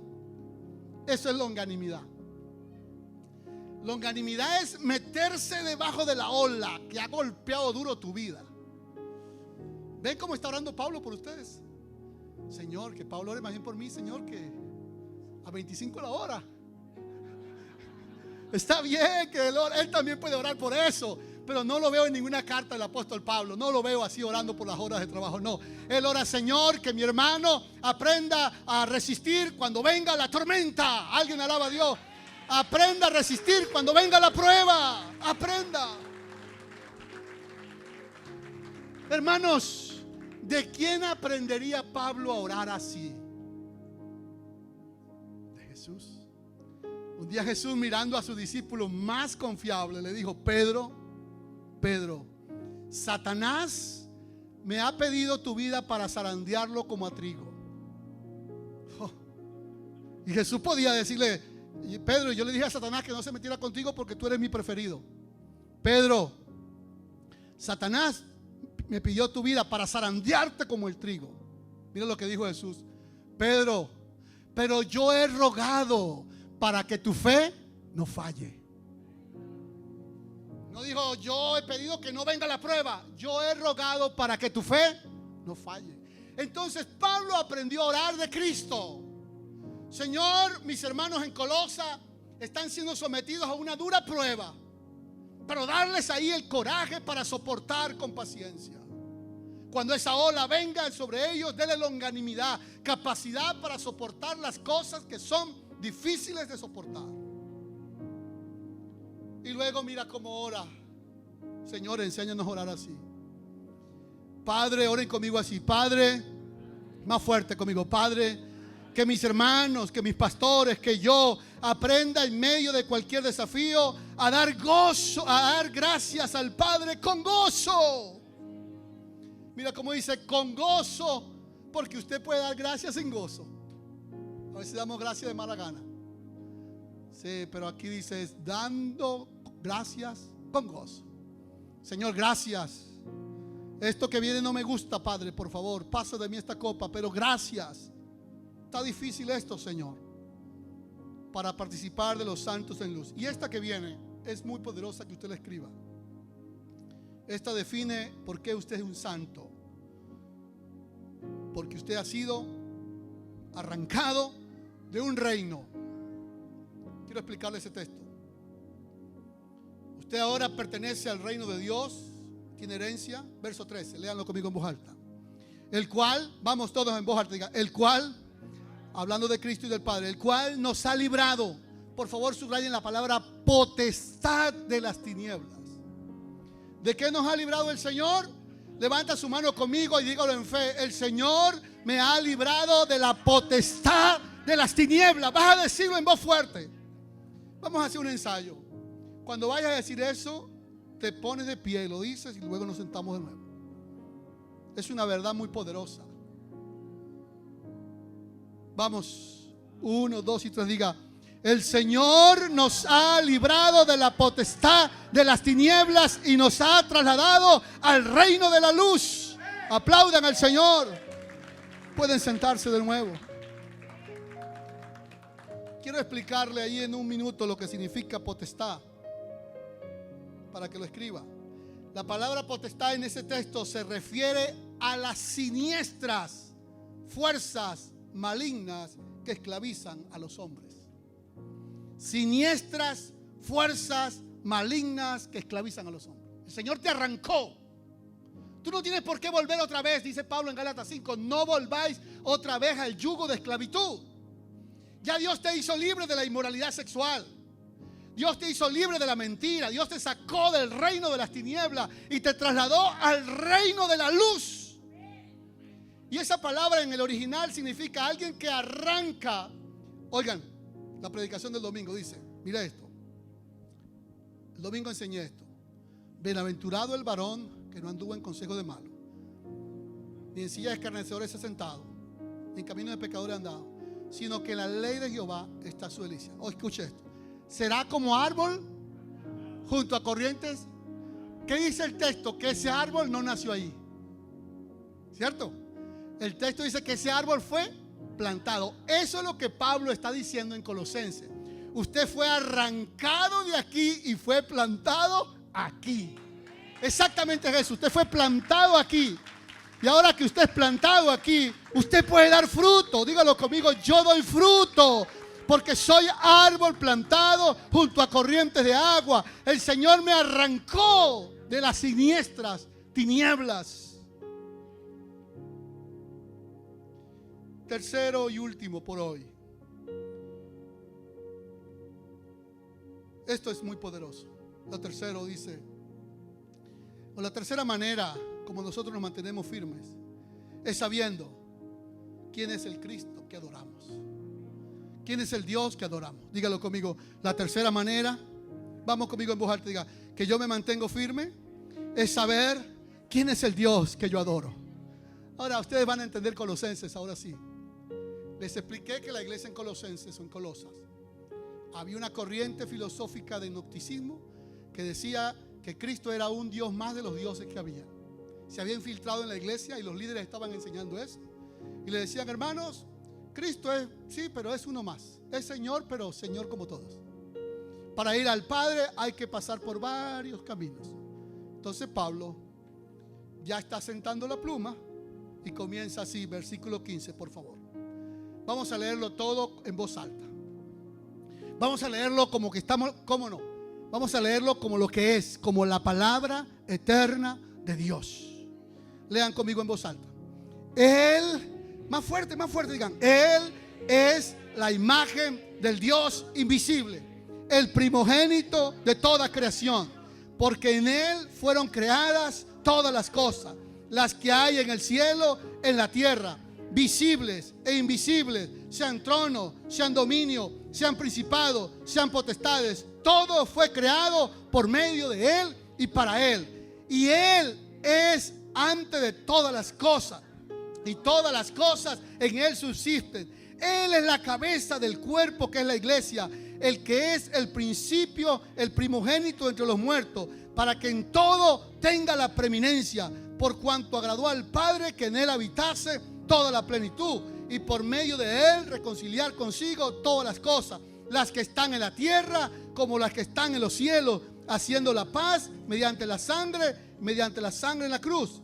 Eso es longanimidad. Longanimidad es meterse debajo de la ola que ha golpeado duro tu vida. ¿Ven cómo está orando Pablo por ustedes? Señor, que Pablo ore más bien por mí, Señor, que a 25 la hora. Está bien que él también puede orar por eso, pero no lo veo en ninguna carta del apóstol Pablo. No lo veo así orando por las horas de trabajo, no. Él ora: Señor, que mi hermano aprenda a resistir cuando venga la tormenta. Alguien alaba a Dios. Aprenda a resistir cuando venga la prueba. Aprenda. Hermanos, ¿de quién aprendería Pablo a orar así? De Jesús. Un día Jesús, mirando a su discípulo más confiable, le dijo: Pedro, Satanás me ha pedido tu vida para zarandearlo como a trigo. Y Jesús podía decirle: Pedro, yo le dije a Satanás que no se metiera contigo porque tú eres mi preferido. Pedro, Satanás me pidió tu vida para zarandearte como el trigo. Mira lo que dijo Jesús. Pedro, pero yo he rogado para que tu fe no falle. No dijo, yo he pedido que no venga la prueba. Yo he rogado para que tu fe no falle. Entonces Pablo aprendió a orar de Cristo. Señor, mis hermanos en Colosa están siendo sometidos a una dura prueba, pero darles ahí el coraje para soportar con paciencia. Cuando esa ola venga sobre ellos, denle longanimidad, capacidad para soportar las cosas que son difíciles de soportar. Y luego mira cómo ora. Señor, enséñanos a orar así. Padre, oren conmigo así. Padre, más fuerte conmigo. Padre, que mis hermanos, que mis pastores, que yo aprenda en medio de cualquier desafío a dar gozo, a dar gracias al Padre con gozo. Mira cómo dice, con gozo, porque usted puede dar gracias sin gozo. A veces damos gracias de mala gana. Sí, pero aquí dice, dando gracias con gozo. Señor, gracias. Esto que viene no me gusta, Padre, por favor, pasa de mí esta copa, pero gracias. Está difícil esto, Señor, para participar de los santos en luz. Y esta que viene es muy poderosa, que usted la escriba. Esta define por qué usted es un santo. Porque usted ha sido arrancado de un reino. Quiero explicarle ese texto. Usted ahora pertenece al reino de Dios, tiene herencia. Verso 13, léanlo conmigo en voz alta. El cual, vamos todos en voz alta, diga, el cual, hablando de Cristo y del Padre, el cual nos ha librado. Por favor, subrayen la palabra potestad de las tinieblas. ¿De qué nos ha librado el Señor? Levanta su mano conmigo y dígalo en fe. El Señor me ha librado de la potestad de las tinieblas. Vas a decirlo en voz fuerte. Vamos a hacer un ensayo. Cuando vayas a decir eso, te pones de pie, lo dices y luego nos sentamos de nuevo. Es una verdad muy poderosa. Vamos, 1, 2 y 3, diga. El Señor nos ha librado de la potestad de las tinieblas y nos ha trasladado al reino de la luz. Aplaudan al Señor. Pueden sentarse de nuevo. Quiero explicarle ahí en un minuto lo que significa potestad, para que lo escriba. La palabra potestad en ese texto se refiere a las siniestras fuerzas malignas que esclavizan a los hombres. Siniestras fuerzas malignas que esclavizan a los hombres. El Señor te arrancó. Tú no tienes por qué volver otra vez, dice Pablo en Gálatas 5. No volváis otra vez al yugo de esclavitud. Ya Dios te hizo libre de la inmoralidad sexual. Dios te hizo libre de la mentira. Dios te sacó del reino de las tinieblas y te trasladó al reino de la luz. Y esa palabra en el original significa alguien que arranca. Oigan, la predicación del domingo dice, mira esto. El domingo enseñé esto. Bienaventurado el varón que no anduvo en consejo de malo, ni en silla de escarnecedores se ha sentado, ni en camino de pecadores ha andado, sino que en la ley de Jehová está su delicia. Oh, escuche esto. Será como árbol junto a corrientes. ¿Qué dice el texto? Que ese árbol no nació ahí, ¿cierto? El texto dice que ese árbol fue plantado. Eso es lo que Pablo está diciendo en Colosenses. Usted fue arrancado de aquí y fue plantado aquí. Exactamente eso. Usted fue plantado aquí. Y ahora que usted es plantado aquí, usted puede dar fruto. Dígalo conmigo, yo doy fruto, porque soy árbol plantado junto a corrientes de agua. El Señor me arrancó de las siniestras tinieblas. Tercero y último por hoy. Esto es muy poderoso. Lo tercero dice, o la tercera manera como nosotros nos mantenemos firmes, es sabiendo quién es el Cristo que adoramos. ¿Quién es el Dios que adoramos? Dígalo conmigo. La tercera manera, vamos conmigo en voz alta, diga, que yo me mantengo firme, es saber quién es el Dios que yo adoro. Ahora ustedes van a entender Colosenses, ahora sí. Les expliqué que la iglesia en Colosenses o en Colosas había una corriente filosófica de gnosticismo que decía que Cristo era un Dios más de los dioses que había. Se había infiltrado en la iglesia y los líderes estaban enseñando eso. Y le decían: hermanos, Cristo es, sí, pero es uno más. Es Señor, pero Señor como todos. Para ir al Padre hay que pasar por varios caminos. Entonces Pablo ya está sentando la pluma y comienza así, versículo 15, por favor. Vamos a leerlo todo en voz alta. Vamos a leerlo como que estamos, ¿cómo no? Vamos a leerlo como lo que es, como la palabra eterna de Dios. Lean conmigo en voz alta. Él, más fuerte, digan: Él es la imagen del Dios invisible, el primogénito de toda creación, porque en Él fueron creadas todas las cosas, las que hay en el cielo, en la tierra, visibles e invisibles, sean tronos, sean dominios, sean principados, sean potestades. Todo fue creado por medio de Él y para Él. Y Él es antes de todas las cosas, y todas las cosas en Él subsisten. Él es la cabeza del cuerpo, que es la iglesia, el que es el principio, el primogénito entre los muertos, para que en todo tenga la preeminencia, por cuanto agradó al Padre que en Él habitase toda la plenitud, y por medio de Él reconciliar consigo todas las cosas, las que están en la tierra como las que están en los cielos, haciendo la paz mediante la sangre en la cruz.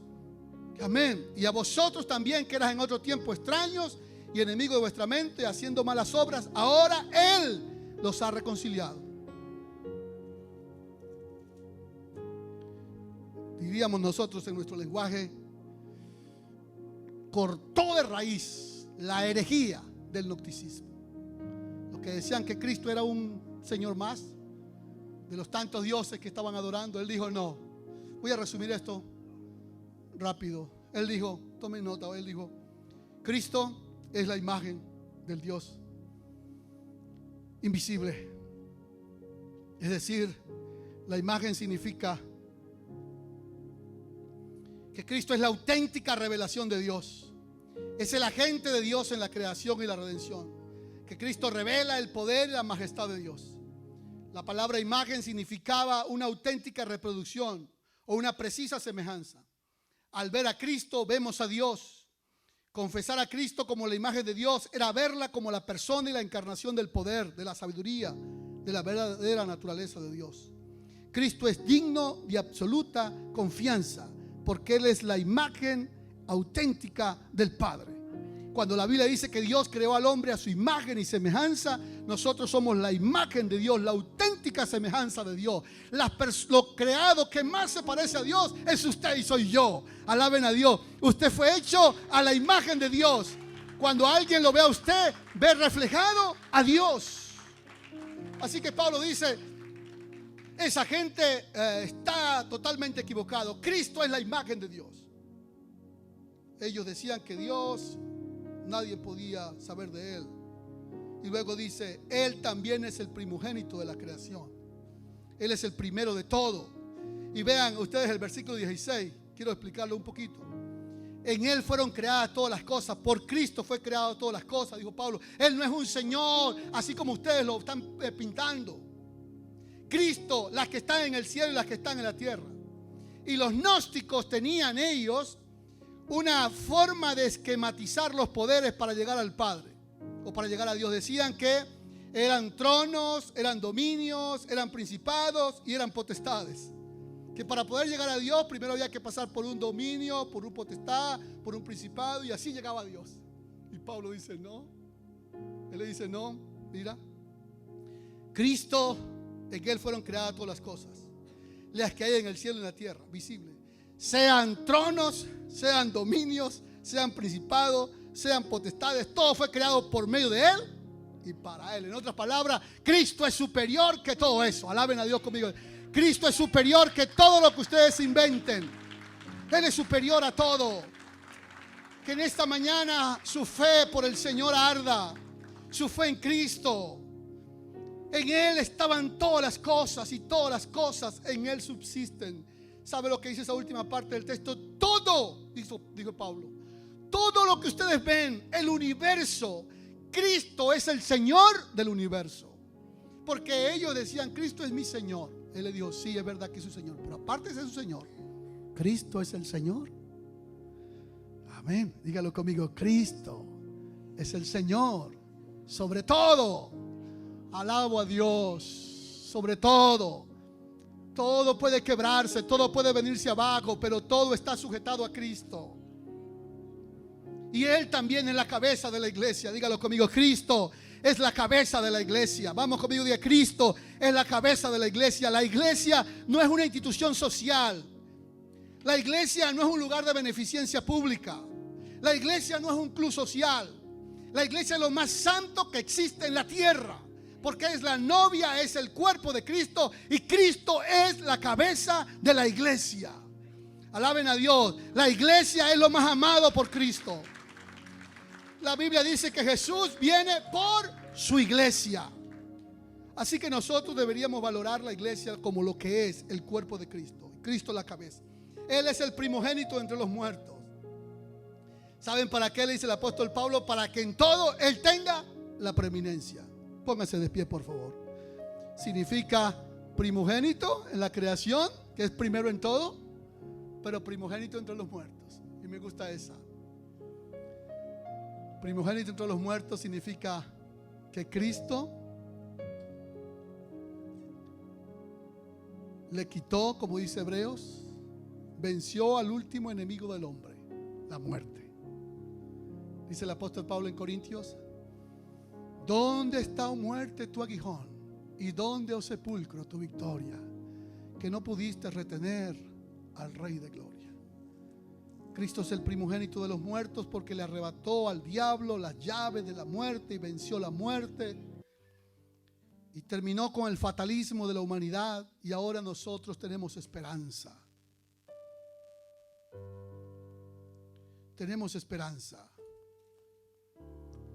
Amén. Y a vosotros también, que eras en otro tiempo extraños y enemigos de vuestra mente, haciendo malas obras, ahora Él los ha reconciliado. Diríamos nosotros en nuestro lenguaje: cortó de raíz la herejía del gnosticismo. Los que decían que Cristo era un Señor más de los tantos dioses que estaban adorando, Él dijo: no. Voy a resumir esto rápido. Él dijo, tomen nota, Él dijo: Cristo es la imagen del Dios invisible. Es decir, la imagen significa que Cristo es la auténtica revelación de Dios. Es el agente de Dios en la creación y la redención. Que Cristo revela el poder y la majestad de Dios. La palabra imagen significaba una auténtica reproducción o una precisa semejanza. Al ver a Cristo vemos a Dios. Confesar a Cristo como la imagen de Dios era verla como la persona y la encarnación del poder, de la sabiduría, de la verdadera naturaleza de Dios. Cristo es digno de absoluta confianza, porque Él es la imagen auténtica del Padre. Cuando la Biblia dice que Dios creó al hombre a su imagen y semejanza, nosotros somos la imagen de Dios, la auténtica semejanza de Dios. Lo creado que más se parece a Dios es usted y soy yo. Alaben a Dios. Usted fue hecho a la imagen de Dios. Cuando alguien lo ve a usted, ve reflejado a Dios. Así que Pablo dice: esa gente está totalmente equivocado. Cristo es la imagen de Dios. Ellos decían que Dios, nadie podía saber de Él. Y luego dice: Él también es el primogénito de la creación. Él es el primero de todo. Y vean ustedes el versículo 16. Quiero explicarlo un poquito. En Él fueron creadas todas las cosas. Por Cristo fue creado todas las cosas, dijo Pablo. Él no es un Señor así como ustedes lo están pintando. Cristo, las que están en el cielo y las que están en la tierra. Y los gnósticos tenían ellos una forma de esquematizar los poderes para llegar al Padre o para llegar a Dios. Decían que eran tronos, eran dominios, eran principados y eran potestades. Que para poder llegar a Dios primero había que pasar por un dominio, por un potestad, por un principado, y así llegaba a Dios. Y Pablo dice: no. Él le dice: no, mira, Cristo, en Él fueron creadas todas las cosas, las que hay en el cielo y en la tierra, visibles. Sean tronos, sean dominios, sean principados, sean potestades, todo fue creado por medio de Él y para Él. En otras palabras, Cristo es superior que todo eso. Alaben a Dios conmigo. Cristo es superior que todo lo que ustedes inventen. Él es superior a todo. Que en esta mañana su fe por el Señor arda, su fe en Cristo. En Él estaban todas las cosas y todas las cosas en Él subsisten. ¿Sabe lo que dice esa última parte del texto? Todo, dijo Pablo, todo lo que ustedes ven, el universo, Cristo es el Señor del universo. Porque ellos decían: Cristo es mi Señor. Él le dijo, sí, es verdad que es su Señor, pero aparte de ser su Señor, Cristo es el Señor. Amén. Dígalo conmigo, Cristo es el Señor sobre todo. Alabo a Dios sobre todo. Todo puede quebrarse, todo puede venirse abajo, pero todo está sujetado a Cristo. Y Él también es la cabeza de la iglesia. Dígalo conmigo, Cristo es la cabeza de la iglesia. Vamos conmigo, diga, Cristo es la cabeza de la iglesia. La iglesia no es una institución social. La iglesia no es un lugar de beneficencia pública. La iglesia no es un club social. La iglesia es lo más santo que existe en la tierra, porque es la novia, es el cuerpo de Cristo, y Cristo es la cabeza de la iglesia. Alaben a Dios. La iglesia es lo más amado por Cristo. La Biblia dice que Jesús viene por su iglesia. Así que nosotros deberíamos valorar la iglesia como lo que es el cuerpo de Cristo. Cristo la cabeza. Él es el primogénito entre los muertos. ¿Saben para qué le dice el apóstol Pablo? Para que en todo Él tenga la preeminencia. Póngase de pie, por favor. Significa primogénito en la creación, que es primero en todo, pero primogénito entre los muertos. Y me gusta esa. Primogénito entre los muertos significa que Cristo le quitó, como dice Hebreos, venció al último enemigo del hombre, la muerte. Dice el apóstol Pablo en Corintios: ¿dónde está, oh muerte, tu aguijón? ¿Y dónde, oh sepulcro, tu victoria? Que no pudiste retener al Rey de gloria. Cristo es el primogénito de los muertos porque le arrebató al diablo las llaves de la muerte y venció la muerte. Y terminó con el fatalismo de la humanidad, y ahora nosotros tenemos esperanza. Tenemos esperanza.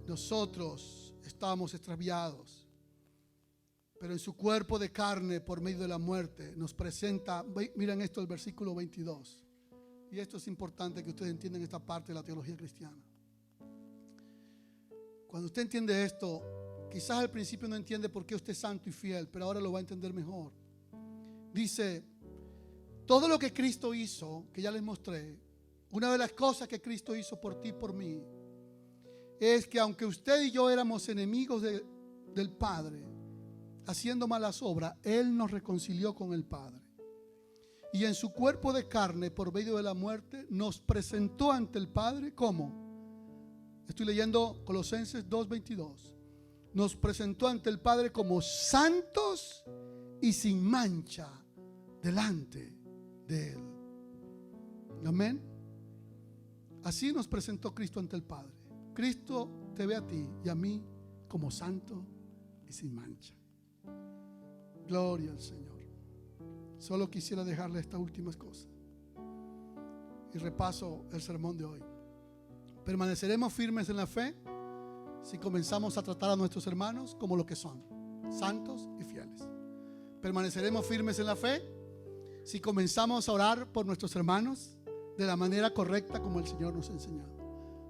Nosotros estábamos extraviados, pero en su cuerpo de carne, por medio de la muerte, nos presenta. Miren esto, el versículo 22. Y esto es importante que ustedes entiendan esta parte de la teología cristiana. Cuando usted entiende esto, quizás al principio no entiende por qué usted es santo y fiel, pero ahora lo va a entender mejor. Dice, todo lo que Cristo hizo, que ya les mostré, una de las cosas que Cristo hizo por ti y por mí, es que aunque usted y yo éramos enemigos del Padre, haciendo malas obras, Él nos reconcilió con el Padre. Y en su cuerpo de carne, por medio de la muerte, nos presentó ante el Padre. ¿Cómo? Estoy leyendo Colosenses 2:22. Nos presentó ante el Padre como santos y sin mancha delante de Él. Amén. Así nos presentó Cristo ante el Padre. Cristo te ve a ti y a mí como santo y sin mancha. Gloria al Señor. Solo quisiera dejarle estas últimas cosas y repaso el sermón de hoy. Permaneceremos firmes en la fe si comenzamos a tratar a nuestros hermanos como lo que son, santos y fieles. Permaneceremos firmes en la fe si comenzamos a orar por nuestros hermanos de la manera correcta como el Señor nos enseñó.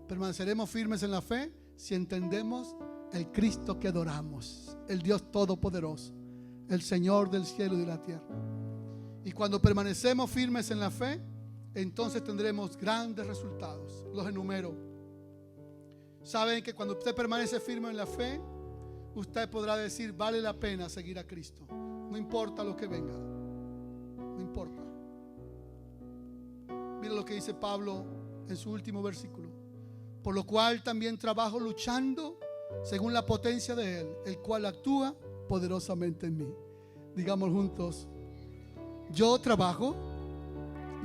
Permaneceremos firmes en la fe si entendemos el Cristo que adoramos, el Dios Todopoderoso, el Señor del cielo y de la tierra. Y cuando permanecemos firmes en la fe, entonces tendremos grandes resultados. Los enumero. Saben que cuando usted permanece firme en la fe, usted podrá decir, vale la pena seguir a Cristo. No importa lo que venga. No importa. Mira lo que dice Pablo en su último versículo. Por lo cual también trabajo luchando según la potencia de Él, el cual actúa poderosamente en mí. Digamos juntos: yo trabajo,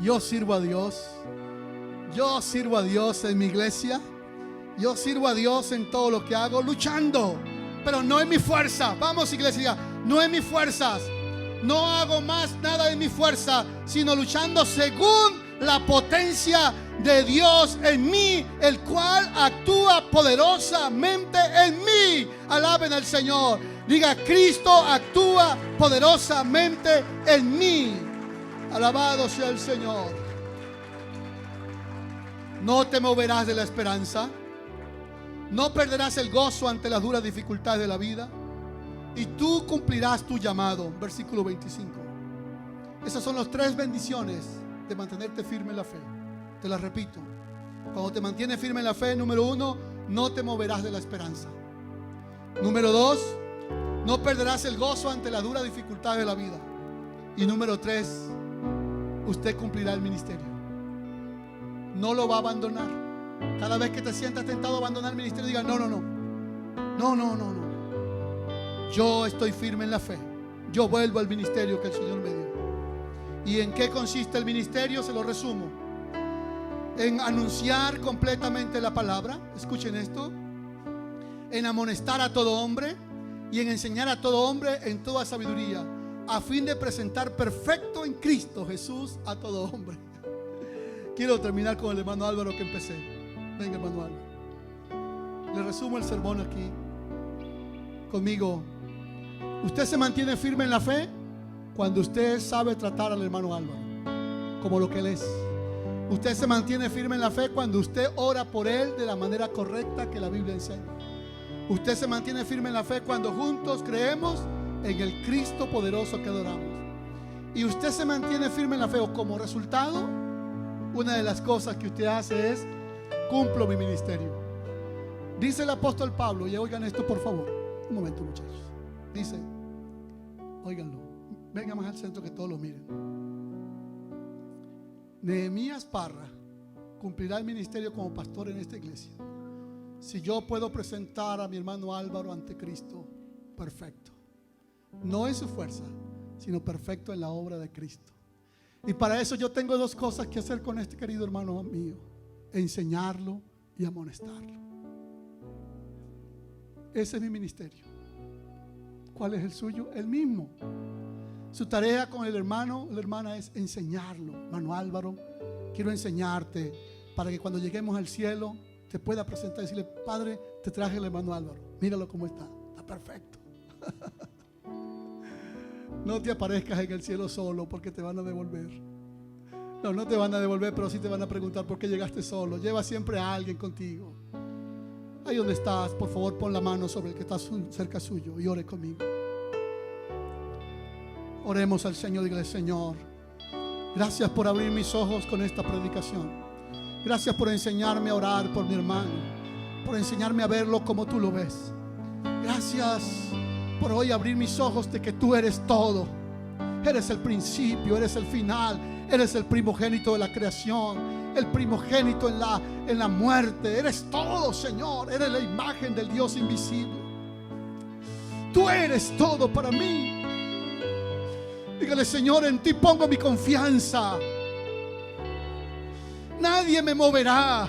yo sirvo a Dios, yo sirvo a Dios en mi iglesia, yo sirvo a Dios en todo lo que hago, luchando, pero no en mi fuerza. Vamos, iglesia, no en mis fuerzas, no hago más nada en mi fuerza, sino luchando según la potencia de Dios en mí, el cual actúa poderosamente en mí. Alaben al Señor. Diga: Cristo actúa poderosamente en mí. Alabado sea el Señor. No te moverás de la esperanza. No perderás el gozo ante las duras dificultades de la vida. Y tú cumplirás tu llamado. Versículo 25. Esas son las 3 bendiciones de mantenerte firme en la fe. Te las repito. Cuando te mantienes firme en la fe, número 1, no te moverás de la esperanza. Número 2, no perderás el gozo ante la dura dificultad de la vida. Y número 3, usted cumplirá el ministerio. No lo va a abandonar. Cada vez que te sientas tentado a abandonar el ministerio, diga: no. Yo estoy firme en la fe. Yo vuelvo al ministerio que el Señor me dio. ¿Y en qué consiste el ministerio? Se lo resumo: en anunciar completamente la palabra. Escuchen esto: en amonestar a todo hombre y en enseñar a todo hombre en toda sabiduría, a fin de presentar perfecto en Cristo Jesús a todo hombre. Quiero terminar con el hermano Álvaro que empecé. Venga, hermano Álvaro. Le resumo el sermón aquí conmigo. Usted se mantiene firme en la fe cuando usted sabe tratar al hermano Álvaro como lo que él es. Usted se mantiene firme en la fe cuando usted ora por él de la manera correcta que la Biblia enseña. Usted se mantiene firme en la fe cuando juntos creemos en el Cristo poderoso que adoramos. Y usted se mantiene firme en la fe, o como resultado, una de las cosas que usted hace es: cumplo mi ministerio. Dice el apóstol Pablo, y oigan esto por favor, un momento, muchachos. Dice, óiganlo, venga más al centro que todos lo miren. Nehemías Parra cumplirá el ministerio como pastor en esta iglesia si yo puedo presentar a mi hermano Álvaro ante Cristo perfecto, no en su fuerza, sino perfecto en la obra de Cristo. Y para eso yo tengo 2 cosas que hacer con este querido hermano mío: enseñarlo y amonestarlo. Ese es mi ministerio. ¿Cuál es el suyo? El mismo. Su tarea con el hermano o la hermana es enseñarlo. Hermano Álvaro, quiero enseñarte para que cuando lleguemos al cielo te pueda presentar y decirle: Padre, te traje el hermano Álvaro, míralo cómo está perfecto. No te aparezcas en el cielo solo, porque te van a devolver. No te van a devolver, pero sí te van a preguntar por qué llegaste solo. Lleva siempre a alguien contigo. Ahí donde estás, por favor, pon la mano sobre el que está cerca suyo y ore conmigo. Oremos al Señor. Dígale: Señor, gracias por abrir mis ojos con esta predicación. Gracias por enseñarme a orar por mi hermano, por enseñarme a verlo como tú lo ves. Gracias por hoy abrir mis ojos de que tú eres todo. Eres el principio, eres el final, eres el primogénito de la creación, el primogénito en la muerte. Eres todo, Señor. Eres la imagen del Dios invisible. Tú eres todo para mí. Dígale: Señor, en ti pongo mi confianza. Nadie me moverá.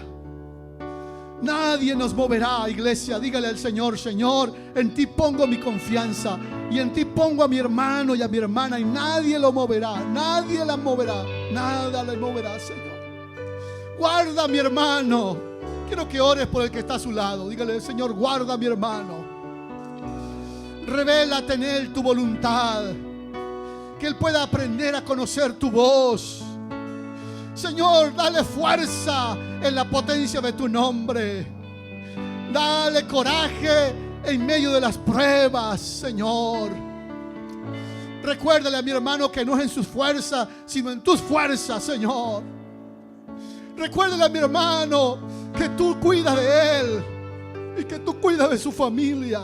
Nadie nos moverá, iglesia. Dígale al Señor: Señor, en ti pongo mi confianza, y en ti pongo a mi hermano y a mi hermana, y nadie lo moverá. Nadie la moverá. Nada le moverá, Señor. Guarda a mi hermano. Quiero que ores por el que está a su lado. Dígale: Señor, guarda a mi hermano. Revélate en él tu voluntad, que él pueda aprender a conocer tu voz. Señor, dale fuerza en la potencia de tu nombre. Dale coraje en medio de las pruebas, Señor. Recuérdale a mi hermano que no es en sus fuerzas, sino en tus fuerzas, Señor. Recuérdale a mi hermano que tú cuidas de él y que tú cuidas de su familia.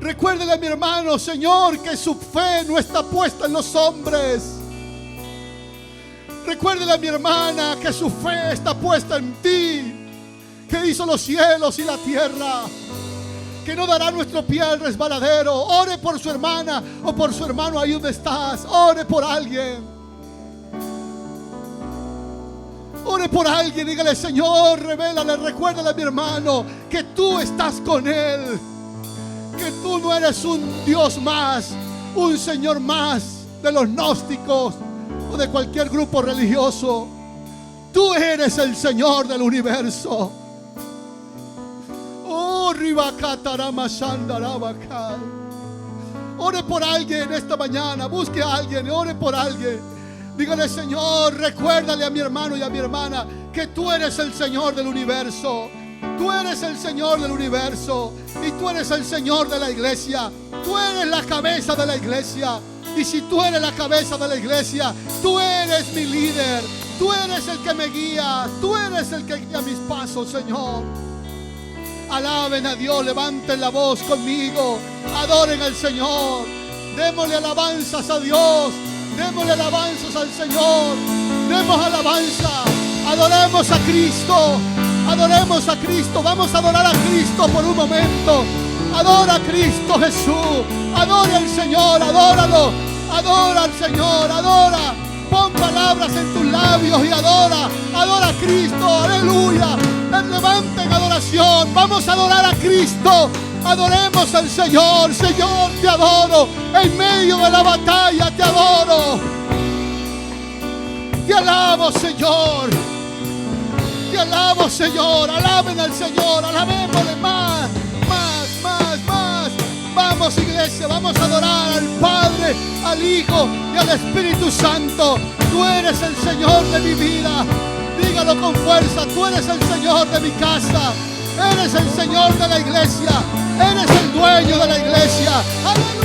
Recuérdale a mi hermano, Señor, que su fe no está puesta en los hombres. Recuérdale a mi hermana que su fe está puesta en ti, que hizo los cielos y la tierra, que no dará nuestro pie al resbaladero. Ore por su hermana o por su hermano ahí donde estás. Ore por alguien. Ore por alguien. Dígale: Señor, revélale, recuérdale a mi hermano que tú estás con él, que tú no eres un Dios más, un Señor más de los gnósticos o de cualquier grupo religioso. Tú eres el Señor del universo. Oh, ore por alguien esta mañana. Busque a alguien, ore por alguien. Dígale: Señor, recuérdale a mi hermano y a mi hermana que tú eres el Señor del universo. Tú eres el Señor del universo, y tú eres el Señor de la iglesia. Tú eres la cabeza de la iglesia. Y si tú eres la cabeza de la iglesia, tú eres mi líder, tú eres el que me guía, tú eres el que guía mis pasos, Señor. Alaben a Dios, levanten la voz conmigo, adoren al Señor, démosle alabanzas a Dios, démosle alabanzas al Señor, demos alabanza, adoremos a Cristo, adoremos a Cristo. Vamos a adorar a Cristo por un momento. Adora a Cristo Jesús, adora al Señor, adóralo, adora al Señor, adora. Pon palabras en tus labios y adora, adora a Cristo, aleluya. Levanten adoración, vamos a adorar a Cristo, adoremos al Señor. Señor, te adoro, en medio de la batalla te adoro, te alabo, Señor, te alabo, Señor. Alaben al Señor, alabémosle más, más, más, más. Vamos, iglesia, vamos a adorar al Padre, al Hijo y al Espíritu Santo. Tú eres el Señor de mi vida. Dígalo con fuerza, tú eres el Señor de mi casa. Eres el Señor de la iglesia. Eres el dueño de la iglesia. ¡Aleluya!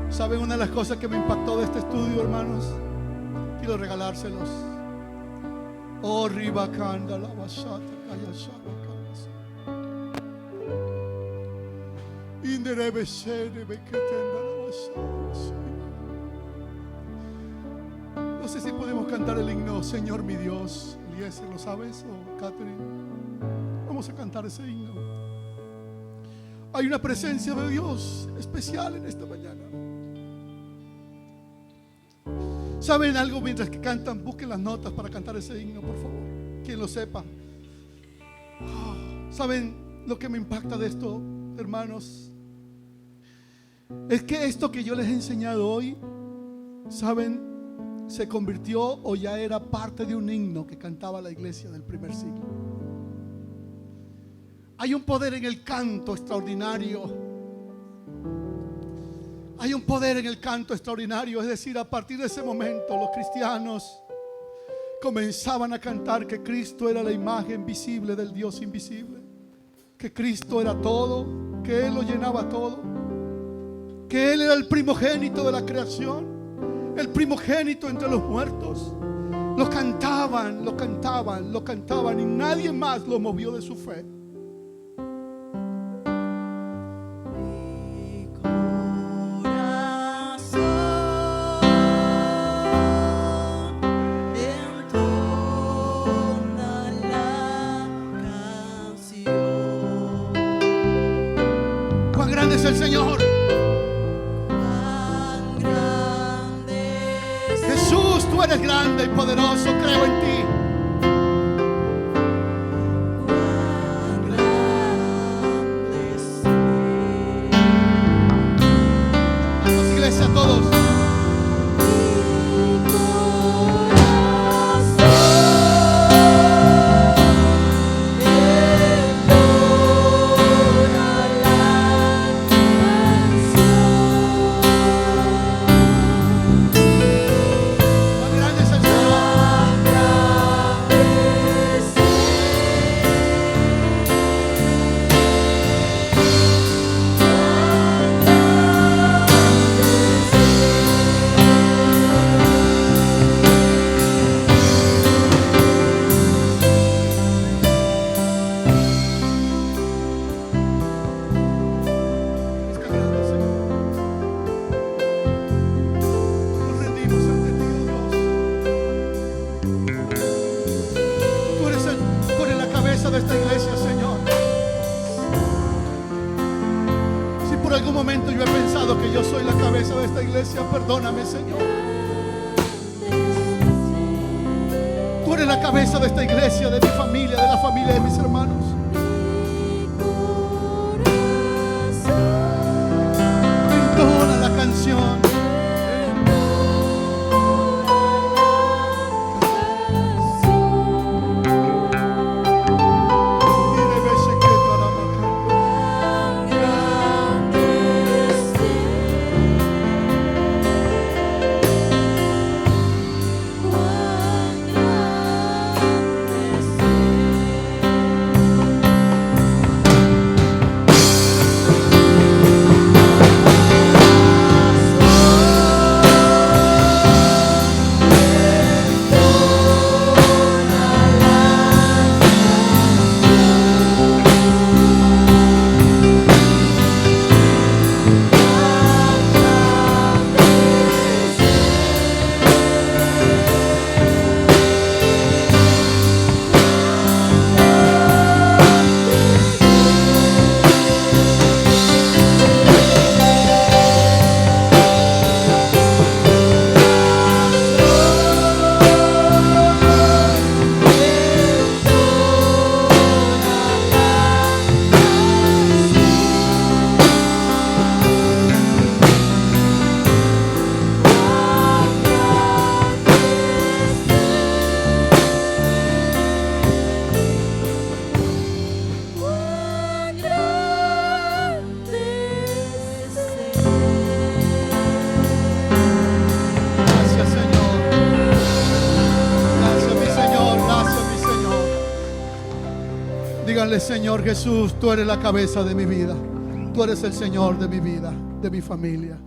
¿Saben una de las cosas que me impactó de este estudio, hermanos? Quiero regalárselos. Oh, ribacanda la basata, cayasana, inderebesene, bequetenda la basata. No sé si podemos cantar el himno Señor mi Dios. Eliezer, ¿lo sabes? O Catherine. Vamos a cantar ese himno. Hay una presencia de Dios especial en esta mañana. ¿Saben algo? Mientras que cantan, busquen las notas para cantar ese himno, por favor. Quien lo sepa. ¿Saben lo que me impacta de esto, hermanos? Es que esto que yo les he enseñado hoy, ¿saben? Se convirtió o ya era parte de un himno que cantaba la iglesia del primer siglo. Hay un poder en el canto extraordinario. Hay un poder en el canto extraordinario. Es decir, a partir de ese momento los cristianos comenzaban a cantar que Cristo era la imagen visible del Dios invisible, que Cristo era todo, que Él lo llenaba todo, que Él era el primogénito de la creación, el primogénito entre los muertos. Lo cantaban, lo cantaban, lo cantaban, y nadie más lo movió de su fe. El Señor, Jesús, tú eres grande y poderoso, creo en ti. Vamos, iglesia, todos. Grande es el Señor. yo soy la cabeza de esta iglesia, perdóname, Señor. Tú eres la cabeza de esta iglesia, de mi familia, de la familia de mis hermanos. Entona la canción. Díganle: Señor Jesús, tú eres la cabeza de mi vida. Tú eres el Señor de mi vida, de mi familia.